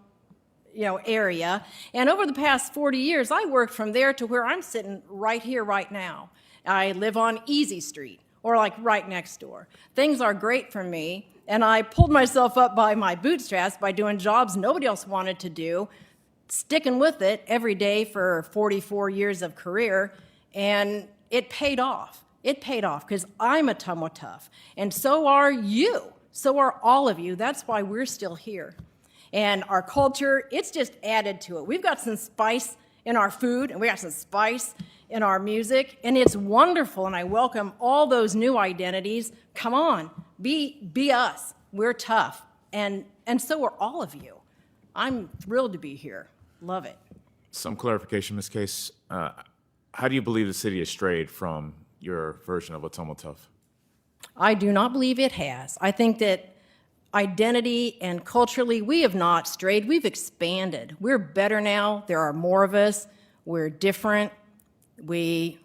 Speaker 4: area. And over the past 40 years, I worked from there to where I'm sitting right here, right now. I live on Easy Street, or like right next door. Things are great for me, and I pulled myself up by my bootstraps by doing jobs nobody else wanted to do, sticking with it every day for 44 years of career, and it paid off. It paid off because I'm Ottumwa tough, and so are you. So are all of you. That's why we're still here. And our culture, it's just added to it. We've got some spice in our food, and we got some spice in our music, and it's wonderful, and I welcome all those new identities. Come on, be us. We're tough, and so are all of you. I'm thrilled to be here. Love it.
Speaker 2: Some clarification, Ms. Case. How do you believe the city has strayed from your version of Ottumwa tough?
Speaker 4: I do not believe it has. I think that identity and culturally, we have not strayed. We've expanded. We're better now. There are more of us. We're different. We're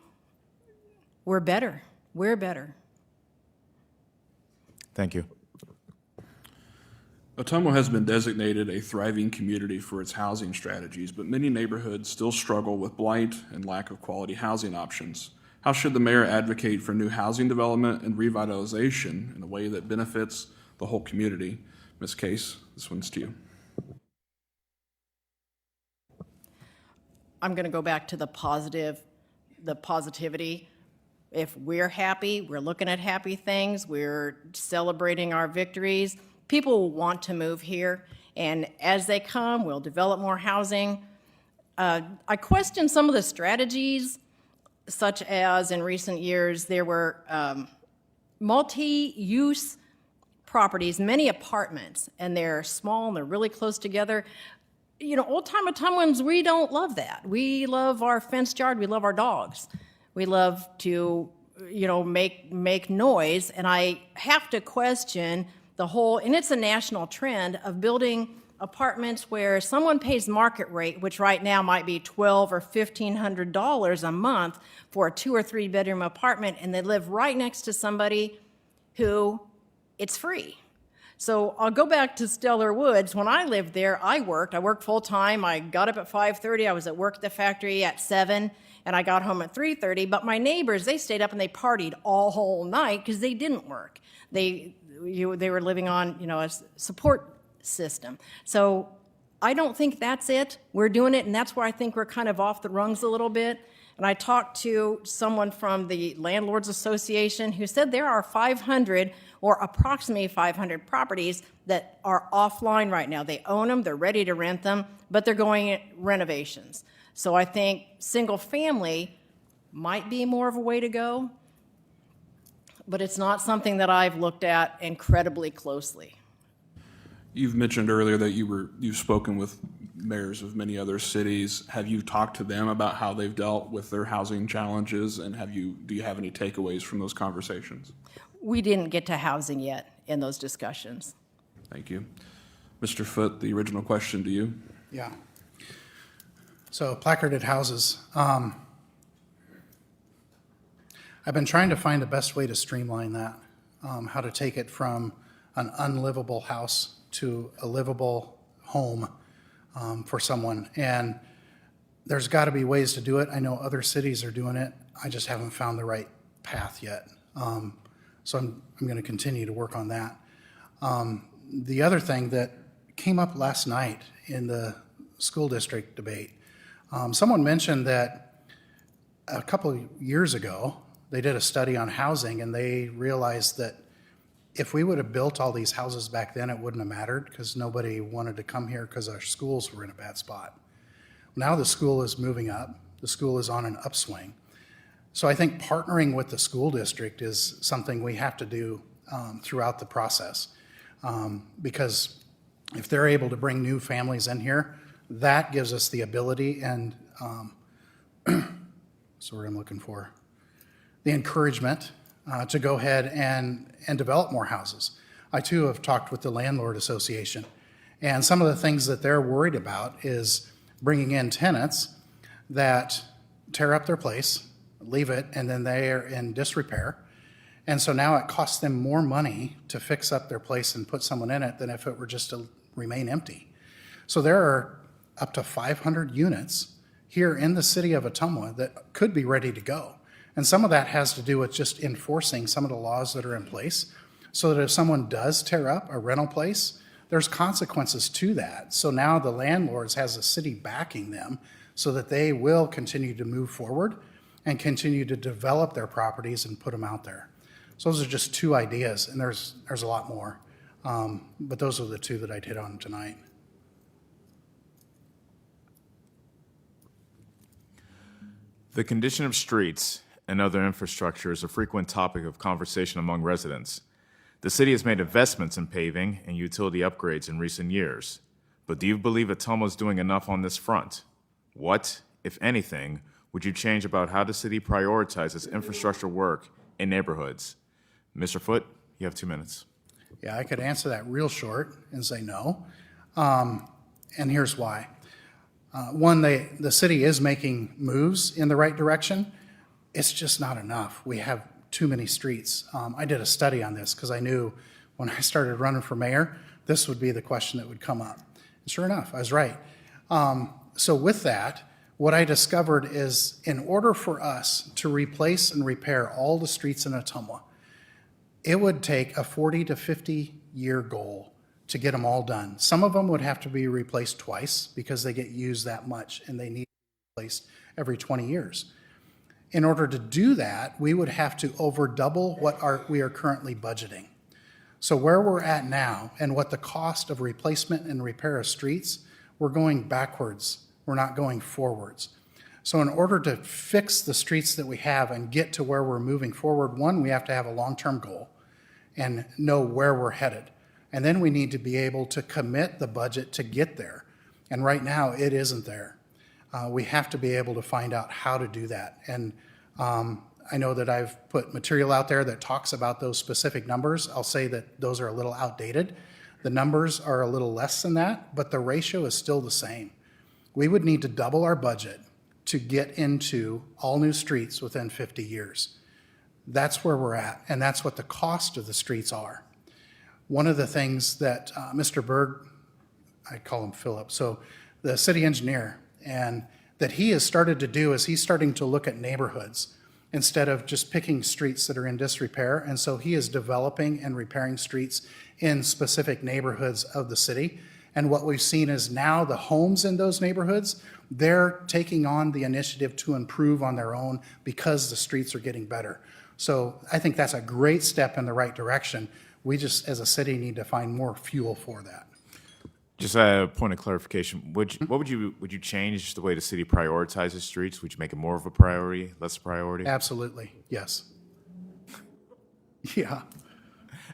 Speaker 4: better. We're better.
Speaker 2: Thank you.
Speaker 5: Ottumwa has been designated a thriving community for its housing strategies, but many neighborhoods still struggle with blight and lack of quality housing options. How should the mayor advocate for new housing development and revitalization in a way that benefits the whole community? Ms. Case, this one's to you.
Speaker 4: I'm going to go back to the positivity. If we're happy, we're looking at happy things, we're celebrating our victories, people will want to move here, and as they come, we'll develop more housing. I question some of the strategies such as in recent years, there were multi-use properties, many apartments, and they're small and they're really close together. You know, old-time Ottumwans, we don't love that. We love our fenced yard. We love our dogs. We love to, you know, make noise. And I have to question the whole, and it's a national trend of building apartments where someone pays market rate, which right now might be $1,200 or $1,500 a month for a 2 or 3 bedroom apartment, and they live right next to somebody who it's free. So I'll go back to Stellar Woods. When I lived there, I worked full-time. I got up at 5:30. I was at work at the factory at 7, and I got home at 3:30. But my neighbors, they stayed up and they partied all whole night because they didn't work. They were living on, you know, a support system. So I don't think that's it. We're doing it, and that's where I think we're kind of off the rungs a little bit. And I talked to someone from the Landlords Association who said there are 500 or approximately 500 properties that are offline right now. They own them, they're ready to rent them, but they're going renovations. So I think single family might be more of a way to go, but it's not something that I've looked at incredibly closely.
Speaker 5: You've mentioned earlier that you've spoken with mayors of many other cities. Have you talked to them about how they've dealt with their housing challenges, and do you have any takeaways from those conversations?
Speaker 4: We didn't get to housing yet in those discussions.
Speaker 5: Thank you. Mr. Foote, the original question to you.
Speaker 3: Yeah. So placarded houses. I've been trying to find the best way to streamline that, how to take it from an unlivable house to a livable home for someone. And there's got to be ways to do it. I know other cities are doing it. I just haven't found the right path yet. So I'm going to continue to work on that. The other thing that came up last night in the school district debate, someone mentioned that a couple of years ago, they did a study on housing, and they realized that if we would have built all these houses back then, it wouldn't have mattered because nobody wanted to come here because our schools were in a bad spot. Now the school is moving up. The school is on an upswing. So I think partnering with the school district is something we have to do throughout the process, because if they're able to bring new families in here, that gives us the ability and so what I'm looking for, the encouragement to go ahead and develop more houses. I too have talked with the Landlord Association, and some of the things that they're worried about is bringing in tenants that tear up their place, leave it, and then they are in disrepair. And so now it costs them more money to fix up their place and put someone in it than if it were just to remain empty. So there are up to 500 units here in the city of Ottumwa that could be ready to go. And some of that has to do with just enforcing some of the laws that are in place so that if someone does tear up a rental place, there's consequences to that. So now the landlords has the city backing them so that they will continue to move forward and continue to develop their properties and put them out there. So those are just two ideas, and there's a lot more. But those are the two that I'd hit on tonight.
Speaker 2: The condition of streets and other infrastructure is a frequent topic of conversation among residents. The city has made investments in paving and utility upgrades in recent years. But do you believe Ottumwa is doing enough on this front? What, if anything, would you change about how the city prioritizes infrastructure work in neighborhoods? Mr. Foote, you have 2 minutes.
Speaker 3: Yeah, I could answer that real short and say no. And here's why. One, the city is making moves in the right direction. It's just not enough. We have too many streets. I did a study on this because I knew when I started running for mayor, this would be the question that would come up. And sure enough, I was right. So with that, what I discovered is in order for us to replace and repair all the streets in Ottumwa, it would take a 40 to 50 year goal to get them all done. Some of them would have to be replaced twice because they get used that much and they need to be replaced every 20 years. In order to do that, we would have to over double what we are currently budgeting. So where we're at now and what the cost of replacement and repair of streets, we're going backwards. We're not going forwards. So in order to fix the streets that we have and get to where we're moving forward, one, we have to have a long-term goal and know where we're headed. And then we need to be able to commit the budget to get there. And right now, it isn't there. We have to be able to find out how to do that. And I know that I've put material out there that talks about those specific numbers. I'll say that those are a little outdated. The numbers are a little less than that, but the ratio is still the same. We would need to double our budget to get into all new streets within 50 years. That's where we're at, and that's what the cost of the streets are. One of the things that Mr. Berg, I call him Philip, so the city engineer, and that he has started to do is he's starting to look at neighborhoods instead of just picking streets that are in disrepair. And so he is developing and repairing streets in specific neighborhoods of the city. And what we've seen is now the homes in those neighborhoods, they're taking on the initiative to improve on their own because the streets are getting better. So I think that's a great step in the right direction. We just, as a city, need to find more fuel for that.
Speaker 2: Just a point of clarification. Would you change the way the city prioritizes streets? Would you make it more of a priority, less priority?
Speaker 3: Absolutely, yes. Yeah.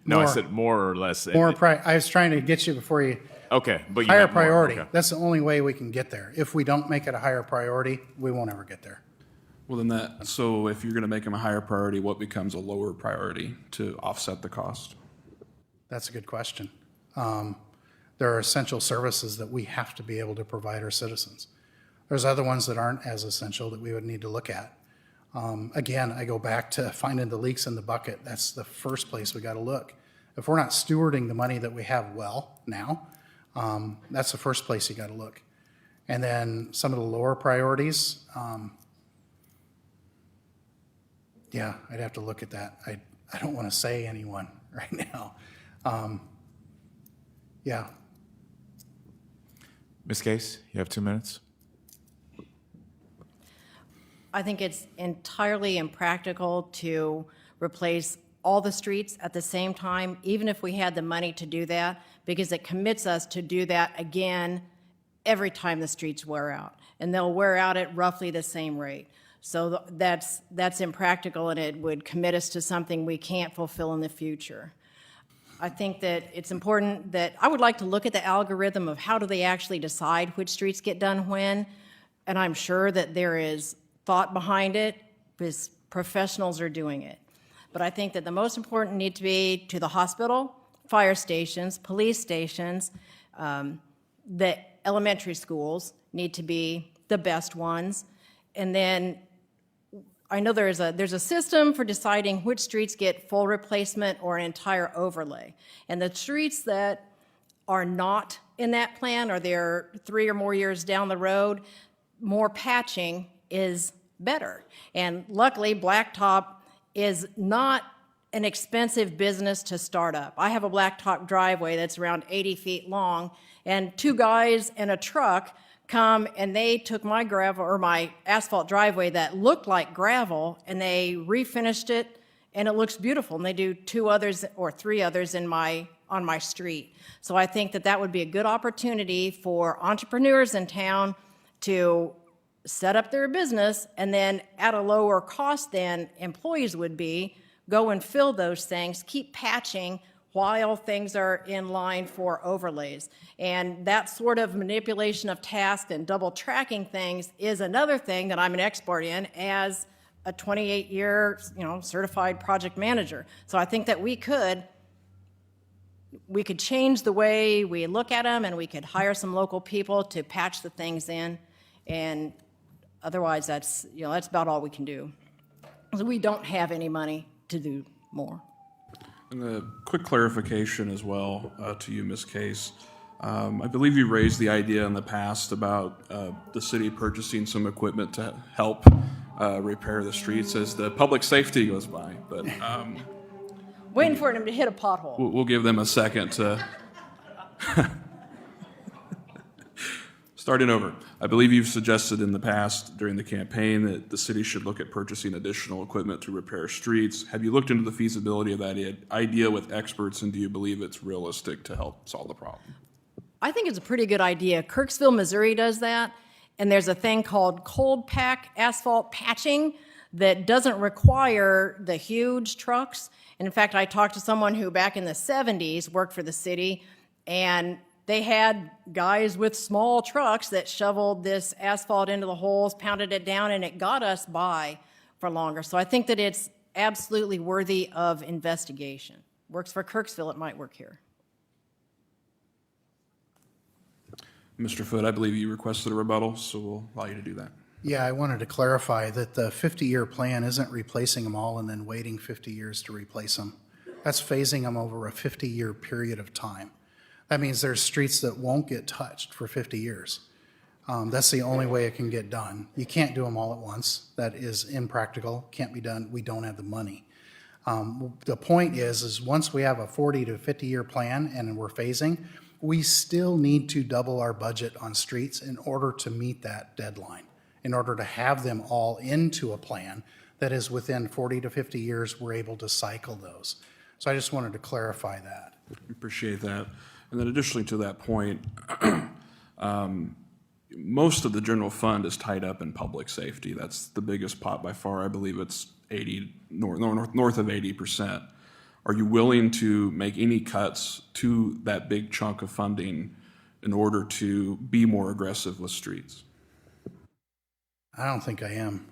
Speaker 2: No, I said more or less.
Speaker 3: I was trying to get you before you.
Speaker 2: Okay, but you
Speaker 3: Higher
Speaker 2: meant more.
Speaker 3: priority.
Speaker 2: Okay.
Speaker 3: That's the only way we can get there. If we don't make it a higher priority, we won't ever get there.
Speaker 5: Well, then so if you're going to make them a higher priority, what becomes a lower priority to offset the cost?
Speaker 3: That's a good question. There are essential services that we have to be able to provide our citizens. There's other ones that aren't as essential that we would need to look at. Again, I go back to finding the leaks in the bucket. That's the first place we got to look. If we're not stewarding the money that we have well now, that's the first place you got to look. And then some of the lower priorities, yeah, I'd have to look at that. I don't want to say anyone right now. Yeah.
Speaker 2: Ms. Case, you have 2 minutes.
Speaker 4: I think it's entirely impractical to replace all the streets at the same time, even if we had the money to do that, because it commits us to do that again every time the streets wear out. And they'll wear out at roughly the same rate. So that's impractical, and it would commit us to something we can't fulfill in the future. I think that it's important that I would like to look at the algorithm of how do they actually decide which streets get done when, and I'm sure that there is thought behind it because professionals are doing it. But I think that the most important need to be to the hospital, fire stations, police stations, the elementary schools need to be the best ones, and then I know there's a system for deciding which streets get full replacement or an entire overlay. And the streets that are not in that plan, or they're 3 or more years down the road, more patching is better. And luckily, blacktop is not an expensive business to start up. I have a blacktop driveway that's around 80 feet long, and 2 guys and a truck come and they took my gravel or my asphalt driveway that looked like gravel, and they refinished it, and it looks beautiful. And they do 2 others or 3 others on my street. So I think that would be a good opportunity for entrepreneurs in town to set up their business, and then at a lower cost than employees would be, go and fill those things, keep patching while things are in line for overlays. And that sort of manipulation of tasks and double tracking things is another thing that I'm an expert in as a 28-year, certified project manager. So I think that we could change the way we look at them, and we could hire some local people to patch the things in, and otherwise that's about all we can do. So we don't have any money to do more.
Speaker 5: And a quick clarification as well to you, Ms. Case. I believe you raised the idea in the past about the city purchasing some equipment to help repair the streets as the public safety goes by. But
Speaker 4: waiting for them to hit a pothole.
Speaker 5: we'll give them a second to starting over. I believe you've suggested in the past during the campaign that the city should look at purchasing additional equipment to repair streets. Have you looked into the feasibility of that idea with experts, and do you believe it's realistic to help solve the problem?
Speaker 4: I think it's a pretty good idea. Kirksville, Missouri does that, And there's a thing called cold pack asphalt patching that doesn't require the huge trucks. And in fact, I talked to someone who back in the 70s worked for the city, and they had guys with small trucks that shoveled this asphalt into the holes, pounded it down, and it got us by for longer. So I think that it's absolutely worthy of investigation. Works for Kirksville, it might work here.
Speaker 5: Mr. Foote, I believe you requested a rebuttal, so we'll allow you to do that.
Speaker 3: Yeah, I wanted to clarify that the 50-year plan isn't replacing them all and then waiting 50 years to replace them. That's phasing them over a 50-year period of time. That means there's streets that won't get touched for 50 years. That's the only way it can get done. You can't do them all at once. That is impractical, can't be done. We don't have the money. The point is once we have a 40 to 50-year plan and we're phasing, we still need to double our budget on streets in order to meet that deadline, in order to have them all into a plan that is within 40 to 50 years, we're able to cycle those. So I just wanted to clarify that.
Speaker 5: Appreciate that. And then additionally to that point, most of the general fund is tied up in public safety. That's the biggest pot by far. I believe it's north of 80%. Are you willing to make any cuts to that big chunk of funding in order to be more aggressive with streets?
Speaker 3: I don't think I am.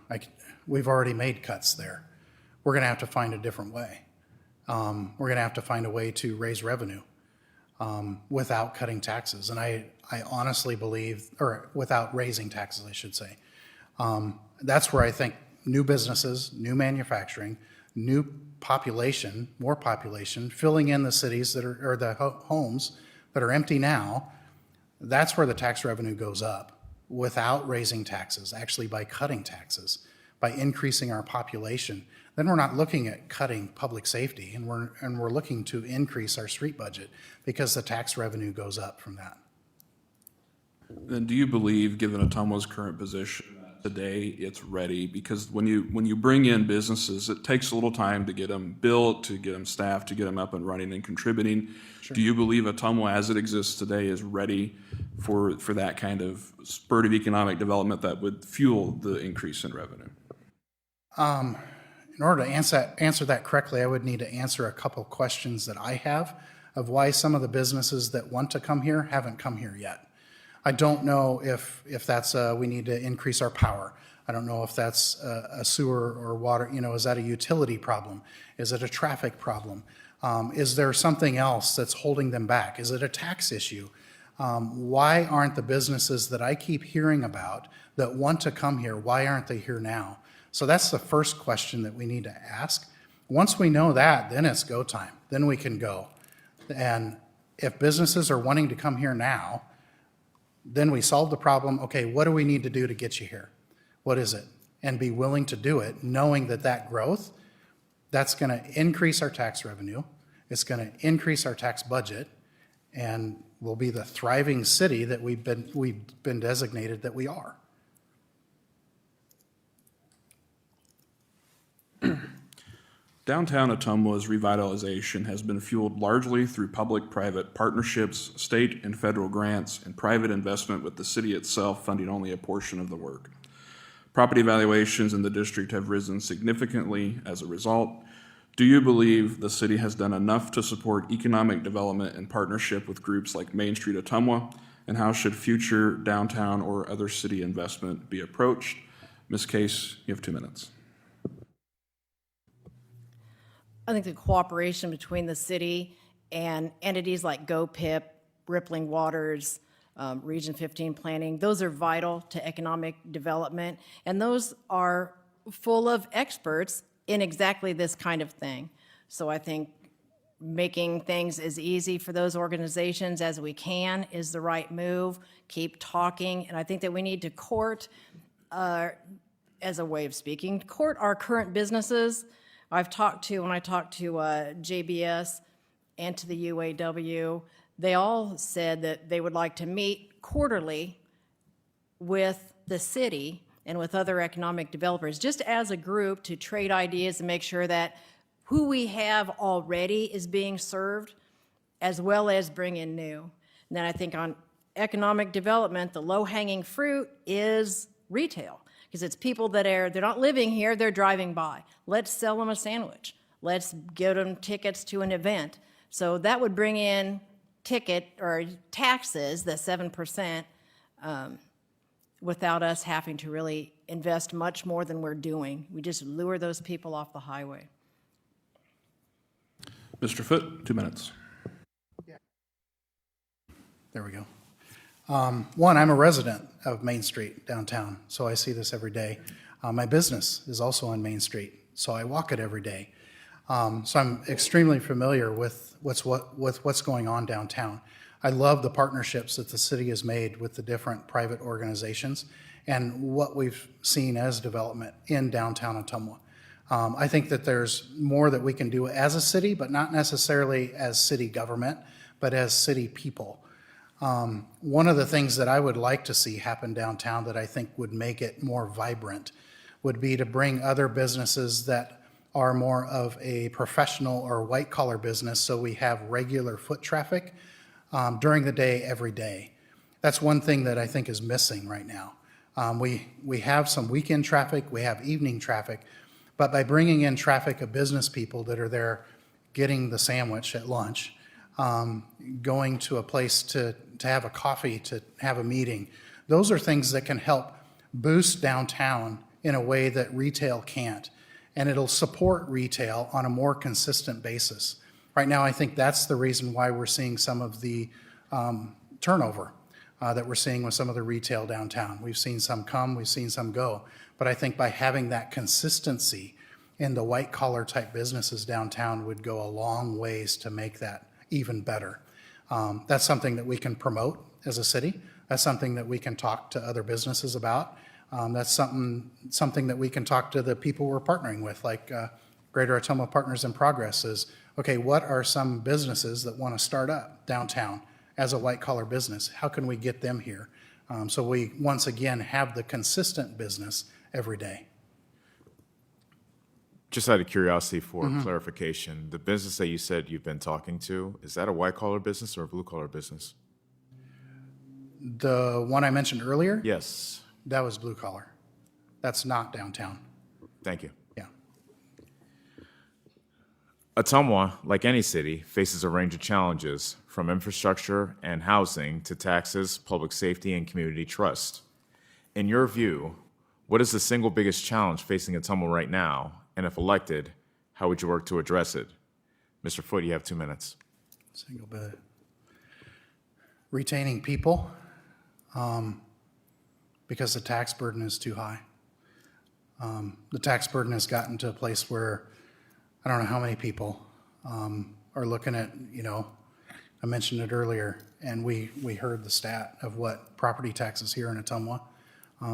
Speaker 3: We've already made cuts there. We're going to have to find a different way. We're going to have to find a way to raise revenue without cutting taxes. And I honestly believe, or without raising taxes, I should say. That's where I think new businesses, new manufacturing, new population, more population, filling in the cities that are, or the homes that are empty now, that's where the tax revenue goes up without raising taxes, actually by cutting taxes, by increasing our population. Then we're not looking at cutting public safety, and we're looking to increase our street budget because the tax revenue goes up from that.
Speaker 5: Then do you believe, given Ottumwa's current position, today it's ready? Because when you bring in businesses, it takes a little time to get them built, to get them staffed, to get them up and running and contributing. Sure. Do you believe Ottumwa, as it exists today, is ready for that kind of spurt of economic development that would fuel the increase in revenue?
Speaker 3: In order to answer that correctly, I would need to answer a couple questions that I have of why some of the businesses that want to come here haven't come here yet. I don't know if that's we need to increase our power. I don't know if that's a sewer or water, is that a utility problem? Is it a traffic problem? Is there something else that's holding them back? Is it a tax issue? Why aren't the businesses that I keep hearing about that want to come here, why aren't they here now? So that's the first question that we need to ask. Once we know that, then it's go time. Then we can go. And if businesses are wanting to come here now, then we solve the problem. Okay, what do we need to do to get you here? What is it? And be willing to do it, knowing that that growth, that's going to increase our tax revenue. It's going to increase our tax budget, and we'll be the thriving city that we've been designated that we are.
Speaker 5: Downtown Ottumwa's revitalization has been fueled largely through public-private partnerships, state and federal grants, and private investment, with the city itself funding only a portion of the work. Property valuations in the district have risen significantly as a result. Do you believe the city has done enough to support economic development in partnership with groups like Main Street Ottumwa? And how should future downtown or other city investment be approached? Ms. Case, you have 2 minutes.
Speaker 4: I think the cooperation between the city and entities like GOPIP, Rippling Waters, Region 15 Planning, those are vital to economic development, and those are full of experts in exactly this kind of thing. So I think making things as easy for those organizations as we can is the right move. Keep talking, and I think that we need to court, as a way of speaking, court our current businesses. When I talked to JBS and to the UAW, they all said that they would like to meet quarterly with the city and with other economic developers, just as a group, to trade ideas and make sure that who we have already is being served, as well as bring in new. And then I think economic development, the low-hanging fruit is retail, because it's people that they're not living here, they're driving by. Let's sell them a sandwich. Let's give them tickets to an event. So that would bring in ticket or taxes, the 7%, without us having to really invest much more than we're doing. We just lure those people off the highway.
Speaker 5: Mr. Foote, 2 minutes.
Speaker 3: There we go. One, I'm a resident of Main Street downtown, so I see this every day. My business is also on Main Street, so I walk it every day. So I'm extremely familiar with what's going on downtown. I love the partnerships that the city has made with the different private organizations and what we've seen as development in downtown Ottumwa. I think that there's more that we can do as a city, but not necessarily as city government, but as city people. One of the things that I would like to see happen downtown that I think would make it more vibrant would be to bring other businesses that are more of a professional or white-collar business, so we have regular foot traffic during the day, every day. That's one thing that I think is missing right now. We have some weekend traffic, we have evening traffic, but by bringing in traffic of business people that are there getting the sandwich at lunch, going to a place to have a coffee, to have a meeting, those are things that can help boost downtown in a way that retail can't. And it'll support retail on a more consistent basis. Right now, I think that's the reason why we're seeing some of the turnover that we're seeing with some of the retail downtown. We've seen some come, we've seen some go. But I think by having that consistency in the white-collar type businesses downtown would go a long ways to make that even better. That's something that we can promote as a city. That's something that we can talk to other businesses about. That's something that we can talk to the people we're partnering with, like Greater Ottumwa Partners in Progress is, okay, what are some businesses that want to start up downtown as a white-collar business? How can we get them here? So we, once again, have the consistent business every day.
Speaker 2: Just out of curiosity for clarification, the business that you said you've been talking to, is that a white-collar business or a blue-collar business?
Speaker 3: The one I mentioned earlier?
Speaker 2: Yes.
Speaker 3: That was blue-collar. That's not downtown.
Speaker 2: Thank you.
Speaker 3: Yeah.
Speaker 2: Ottumwa, like any city, faces a range of challenges, from infrastructure and housing to taxes, public safety, and community trust. In your view, what is the single biggest challenge facing Ottumwa right now? And if elected, how would you work to address it? Mr. Foote, you have 2 minutes.
Speaker 3: Single bit. Retaining people, because the tax burden is too high. The tax burden has gotten to a place where I don't know how many people are looking at, I mentioned it earlier, and we heard the stat of what property taxes here in Ottumwa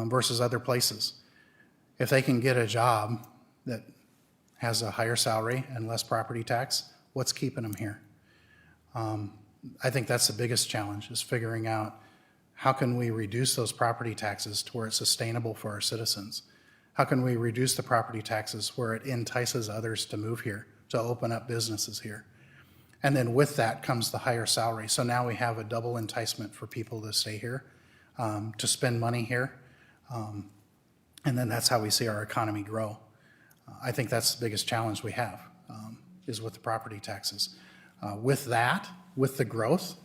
Speaker 3: versus other places. If they can get a job that has a higher salary and less property tax, what's keeping them here? I think that's the biggest challenge, is figuring out how can we reduce those property taxes to where it's sustainable for our citizens? How can we reduce the property taxes where it entices others to move here, to open up businesses here? And then with that comes the higher salary. So now we have a double enticement for people to stay here, to spend money here. And then that's how we see our economy grow. I think that's the biggest challenge we have, is with the property taxes. With that, with the growth,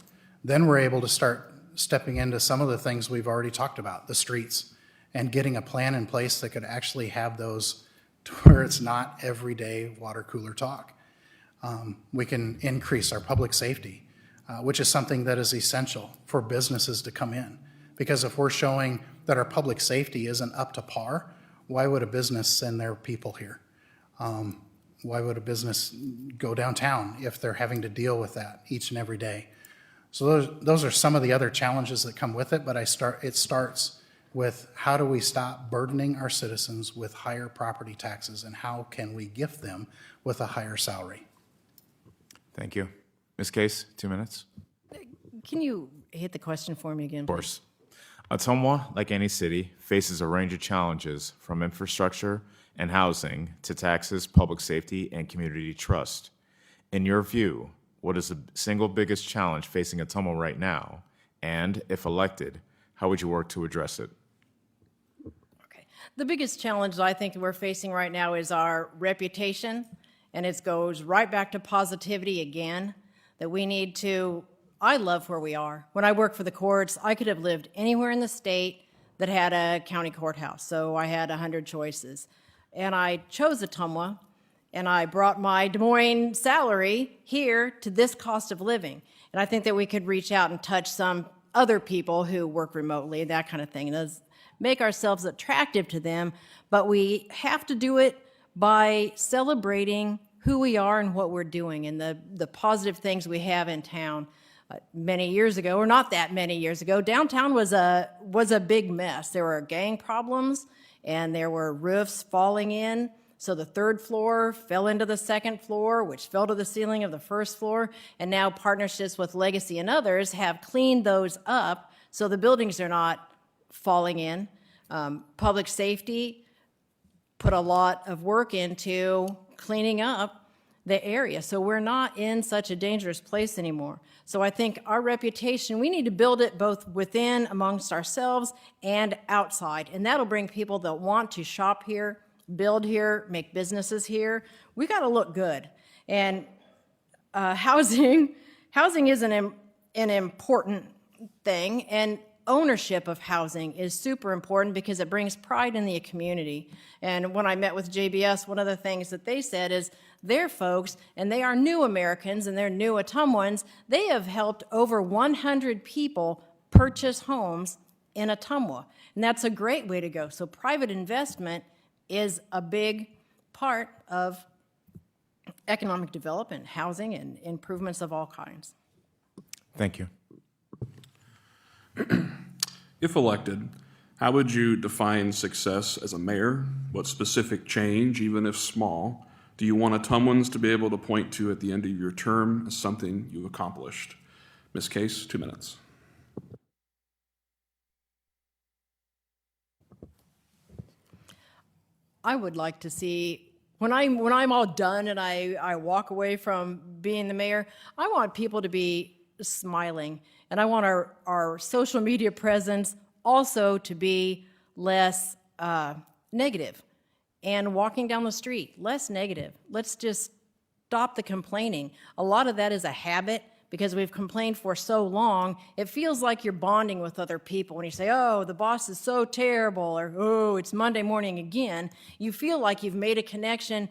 Speaker 3: then we're able to start stepping into some of the things we've already talked about, the streets, and getting a plan in place that could actually have those to where it's not everyday water cooler talk. We can increase our public safety, which is something that is essential for businesses to come in. Because if we're showing that our public safety isn't up to par, why would a business send their people here? Why would a business go downtown if they're having to deal with that each and every day? So those are some of the other challenges that come with it, but it starts with how do we stop burdening our citizens with higher property taxes, and how can we gift them with a higher salary?
Speaker 2: Thank you. Ms. Case, 2 minutes.
Speaker 4: Can you hit the question for me again,
Speaker 2: Of course. Ottumwa, like any city, faces a range of challenges, from infrastructure and housing to taxes, public safety, and community trust. In your view, what is the single biggest challenge facing Ottumwa right now? And if elected, how would you work to address it?
Speaker 4: Okay. The biggest challenge I think we're facing right now is our reputation, and it goes right back to positivity again, that we need to, I love where we are. When I worked for the courts, I could have lived anywhere in the state that had a county courthouse, so I had 100 choices. And I chose Ottumwa, and I brought my Des Moines salary here to this cost of living. And I think that we could reach out and touch some other people who work remotely, that kind of thing, and make ourselves attractive to them, but we have to do it by celebrating who we are and what we're doing and the positive things we have in town. Many years ago, or not that many years ago, downtown was a big mess. There were gang problems, and there were roofs falling in. So the third floor fell into the second floor, which fell to the ceiling of the first floor. And now partnerships with Legacy and others have cleaned those up so the buildings are not falling in. Public safety put a lot of work into cleaning up the area. So we're not in such a dangerous place anymore. So I think our reputation, we need to build it both within, amongst ourselves, and outside. And that'll bring people that want to shop here, build here, make businesses here. We got to look good. And housing is an important thing, and ownership of housing is super important because it brings pride in the community. And when I met with JBS, one of the things that they said is their folks, and they are new Americans and they're new Ottumwans, they have helped over 100 people purchase homes in Ottumwa. And that's a great way to go. So private investment is a big part of economic development, housing, and improvements of all kinds.
Speaker 2: Thank you.
Speaker 5: If elected, how would you define success as a mayor? What specific change, even if small, do you want Ottumwans to be able to point to at the end of your term as something you've accomplished? Ms. Case, 2 minutes.
Speaker 4: I would like to see, when I'm all done and I walk away from being the mayor, I want people to be smiling. And I want our social media presence also to be less negative. And walking down the street, less negative. Let's just stop the complaining. A lot of that is a habit because we've complained for so long. It feels like you're bonding with other people when you say, oh, the boss is so terrible, or oh, it's Monday morning again. You feel like you've made a connection,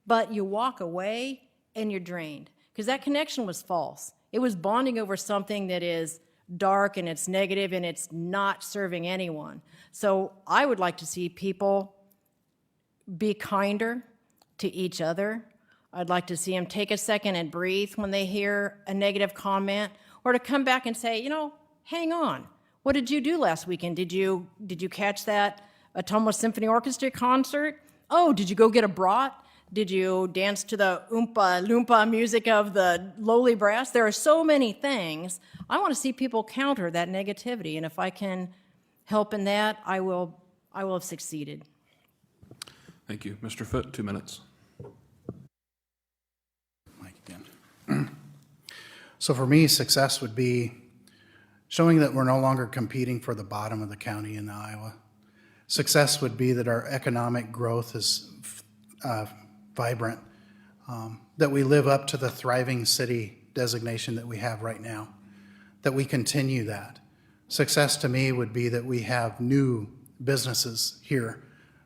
Speaker 4: but you walk away and you're drained because that connection was false. It was bonding over something that is dark and it's negative and it's not serving anyone. So I would like to see people be kinder to each other. I'd like to see them take a second and breathe when they hear a negative comment, or to come back and say, you know, hang on. What did you do last weekend? Did you catch that Ottumwa Symphony Orchestra concert? Oh, did you go get a brat? Did you dance to the Oompa Loompa music of the lowly brass? There are so many things. I want to see people counter that negativity, and if I can help in that, I will have succeeded.
Speaker 5: Thank you. Mr. Foote, 2 minutes.
Speaker 3: Mike again. So for me, success would be showing that we're no longer competing for the bottom of the county in Iowa. Success would be that our economic growth is vibrant, that we live up to the thriving city designation that we have right now, that we continue that. Success to me would be that we have new businesses here,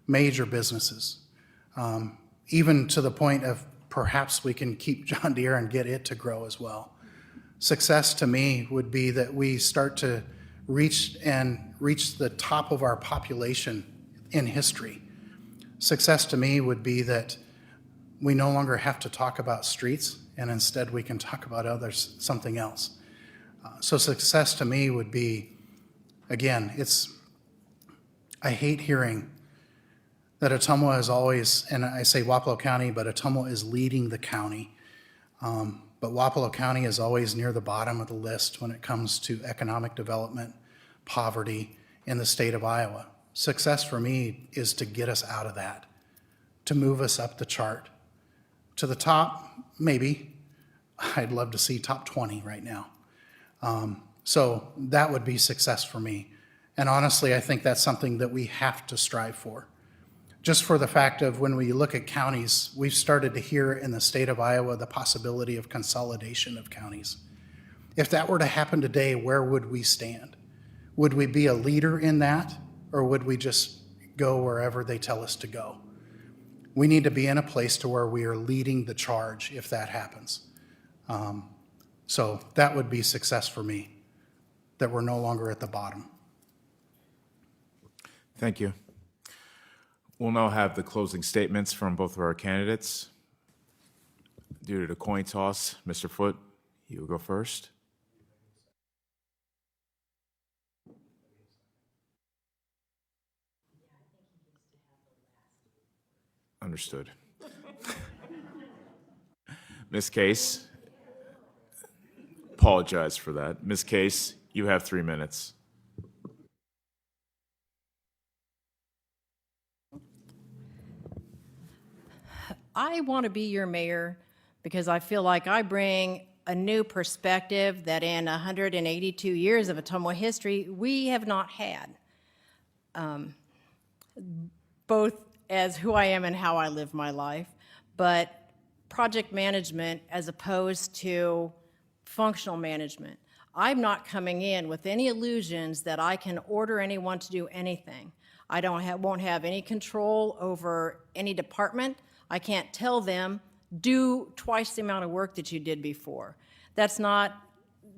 Speaker 3: major businesses, even to the point of perhaps we can keep John Deere and get it to grow as well. Success to me would be that we start to reach the top of our population in history. Success to me would be that we no longer have to talk about streets, and instead we can talk about something else. So success to me would be, again, I hate hearing that Ottumwa is always, and I say Wapello County, but Ottumwa is leading the county. But Wapello County is always near the bottom of the list when it comes to economic development, poverty in the state of Iowa. Success for me is to get us out of that, to move us up the chart. To the top, maybe. I'd love to see top 20 right now. So that would be success for me. And honestly, I think that's something that we have to strive for. Just for the fact of when we look at counties, we've started to hear in the state of Iowa the possibility of consolidation of counties. If that were to happen today, where would we stand? Would we be a leader in that, or would we just go wherever they tell us to go? We need to be in a place to where we are leading the charge if that happens. So that would be success for me, that we're no longer at the bottom.
Speaker 2: Thank you. We'll now have the closing statements from both of our candidates. Due to the coin toss, Mr. Foote, you will go first. Understood. Ms. Case, apologize for that. Ms. Case, you have 3 minutes.
Speaker 4: I want to be your mayor because I feel like I bring a new perspective that in 182 years of Ottumwa history, we have not had. Both as who I am and how I live my life, but project management as opposed to functional management. I'm not coming in with any illusions that I can order anyone to do anything. I won't have any control over any department. I can't tell them, do twice the amount of work that you did before. That's not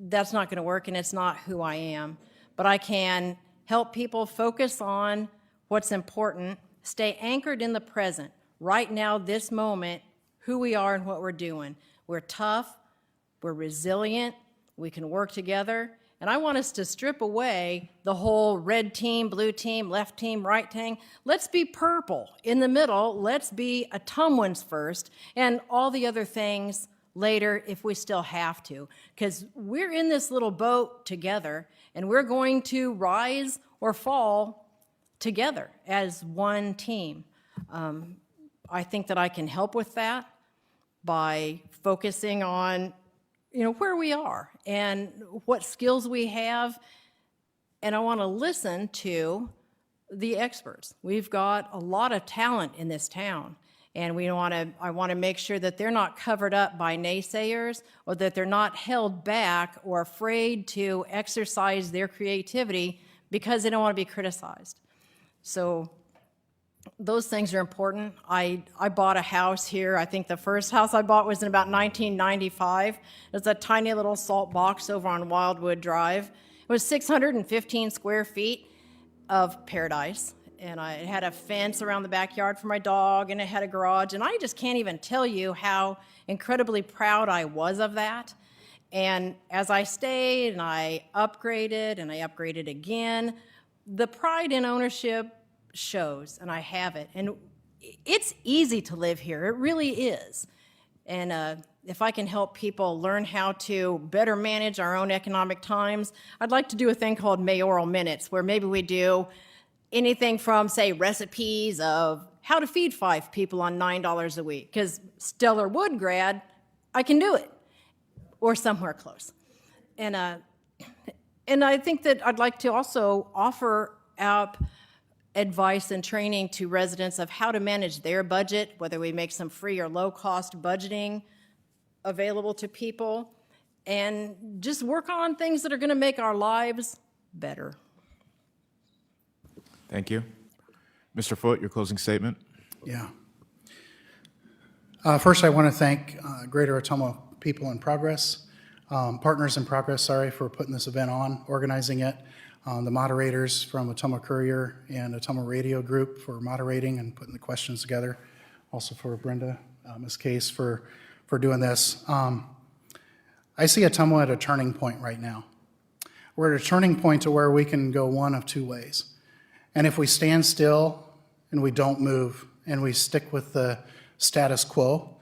Speaker 4: going to work, and it's not who I am. But I can help people focus on what's important, stay anchored in the present, right now, this moment, who we are and what we're doing. We're tough, we're resilient, we can work together, and I want us to strip away the whole red team, blue team, left team, right team. Let's be purple in the middle. Let's be Ottumwans first, and all the other things later if we still have to, because we're in this little boat together, and we're going to rise or fall together as one team. I think that I can help with that by focusing on where we are and what skills we have, and I want to listen to the experts. We've got a lot of talent in this town, and I want to make sure that they're not covered up by naysayers, or that they're not held back or afraid to exercise their creativity because they don't want to be criticized. So those things are important. I bought a house here. I think the first house I bought was in about 1995. It's a tiny little salt box over on Wildwood Drive. It was 615 square feet of paradise. And it had a fence around the backyard for my dog, and it had a garage. And I just can't even tell you how incredibly proud I was of that. And as I stayed and I upgraded again, the pride in ownership shows, and I have it. And it's easy to live here. It really is. And if I can help people learn how to better manage our own economic times, I'd like to do a thing called Mayoral Minutes, where maybe we do anything from, say, recipes of how to feed 5 people on $9 a week, because Stellar Wood grad, I can do it, or somewhere close. And I think that I'd like to also offer up advice and training to residents of how to manage their budget, whether we make some free or low-cost budgeting available to people, and just work on things that are going to make our lives better.
Speaker 2: Thank you. Mr. Foote, your closing statement.
Speaker 3: Yeah. First, I want to thank Greater Ottumwa People in Progress, Partners in Progress, sorry, for putting this event on, organizing it. The moderators from Ottumwa Courier and Ottumwa Radio Group for moderating and putting the questions together. Also for Brenda, Ms. Case for doing this. I see Ottumwa at a turning point right now. We're at a turning point to where we can go one of 2 ways. And if we stand still and we don't move and we stick with the status quo,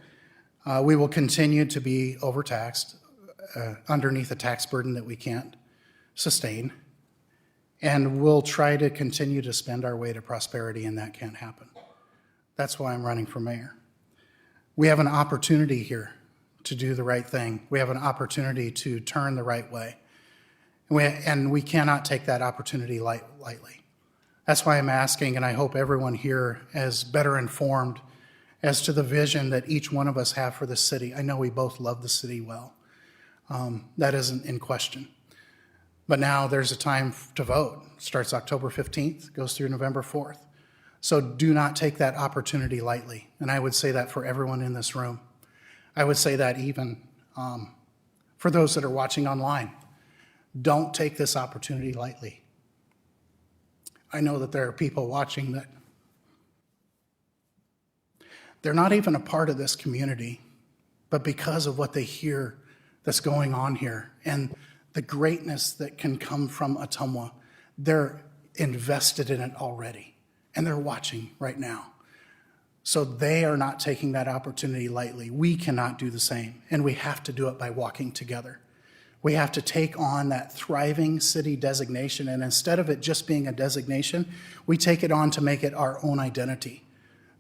Speaker 3: we will continue to be overtaxed underneath a tax burden that we can't sustain. And we'll try to continue to spend our way to prosperity, and that can't happen. That's why I'm running for mayor. We have an opportunity here to do the right thing. We have an opportunity to turn the right way. And we cannot take that opportunity lightly. That's why I'm asking, and I hope everyone here is better informed as to the vision that each one of us have for the city. I know we both love the city well. That isn't in question. But now there's a time to vote. It starts October 15th, goes through November 4th. So do not take that opportunity lightly. And I would say that for everyone in this room. I would say that even for those that are watching online. Don't take this opportunity lightly. I know that there are people watching that they're not even a part of this community, but because of what they hear that's going on here and the greatness that can come from Ottumwa, they're invested in it already, and they're watching right now. So they are not taking that opportunity lightly. We cannot do the same, and we have to do it by walking together. We have to take on that thriving city designation, and instead of it just being a designation, we take it on to make it our own identity,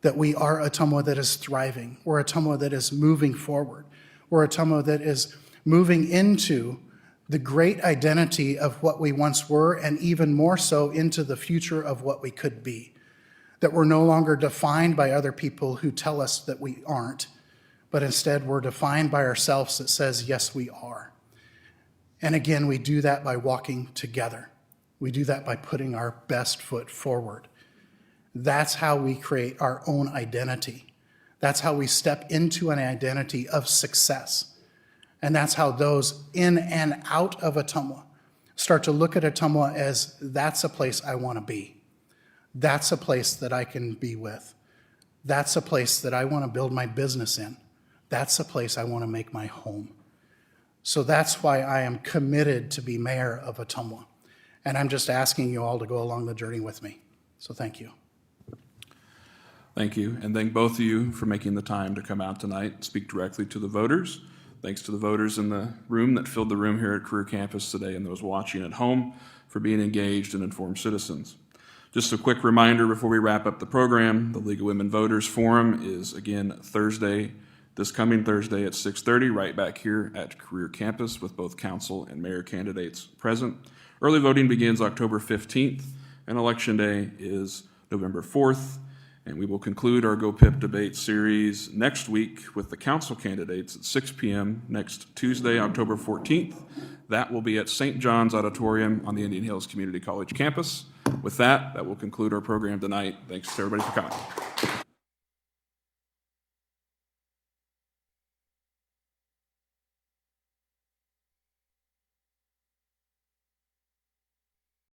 Speaker 3: that we are Ottumwa that is thriving. We're Ottumwa that is moving forward. We're Ottumwa that is moving into the great identity of what we once were, and even more so into the future of what we could be. That we're no longer defined by other people who tell us that we aren't, but instead we're defined by ourselves that says, yes, we are. And again, we do that by walking together. We do that by putting our best foot forward. That's how we create our own identity. That's how we step into an identity of success. And that's how those in and out of Ottumwa start to look at Ottumwa as, that's a place I want to be. That's a place that I can be with. That's a place that I want to build my business in. That's a place I want to make my home. So that's why I am committed to be mayor of Ottumwa. And I'm just asking you all to go along the journey with me. So thank you.
Speaker 5: Thank you, and thank both of you for making the time to come out tonight and speak directly to the voters. Thanks to the voters in the room that filled the room here at Courier Campus today, and those watching at home for being engaged and informed citizens. Just a quick reminder before we wrap up the program, the League of Women Voters Forum is again this coming Thursday at 6:30, right back here at Courier Campus with both council and mayor candidates present. Early voting begins October 15th, and Election Day is November 4th. And we will conclude our GOPIP debate series next week with the council candidates at 6 p.m. next Tuesday, October 14th. That will be at St. John's Auditorium on the Indian Hills Community College campus. With that will conclude our program tonight. Thanks to everybody for coming.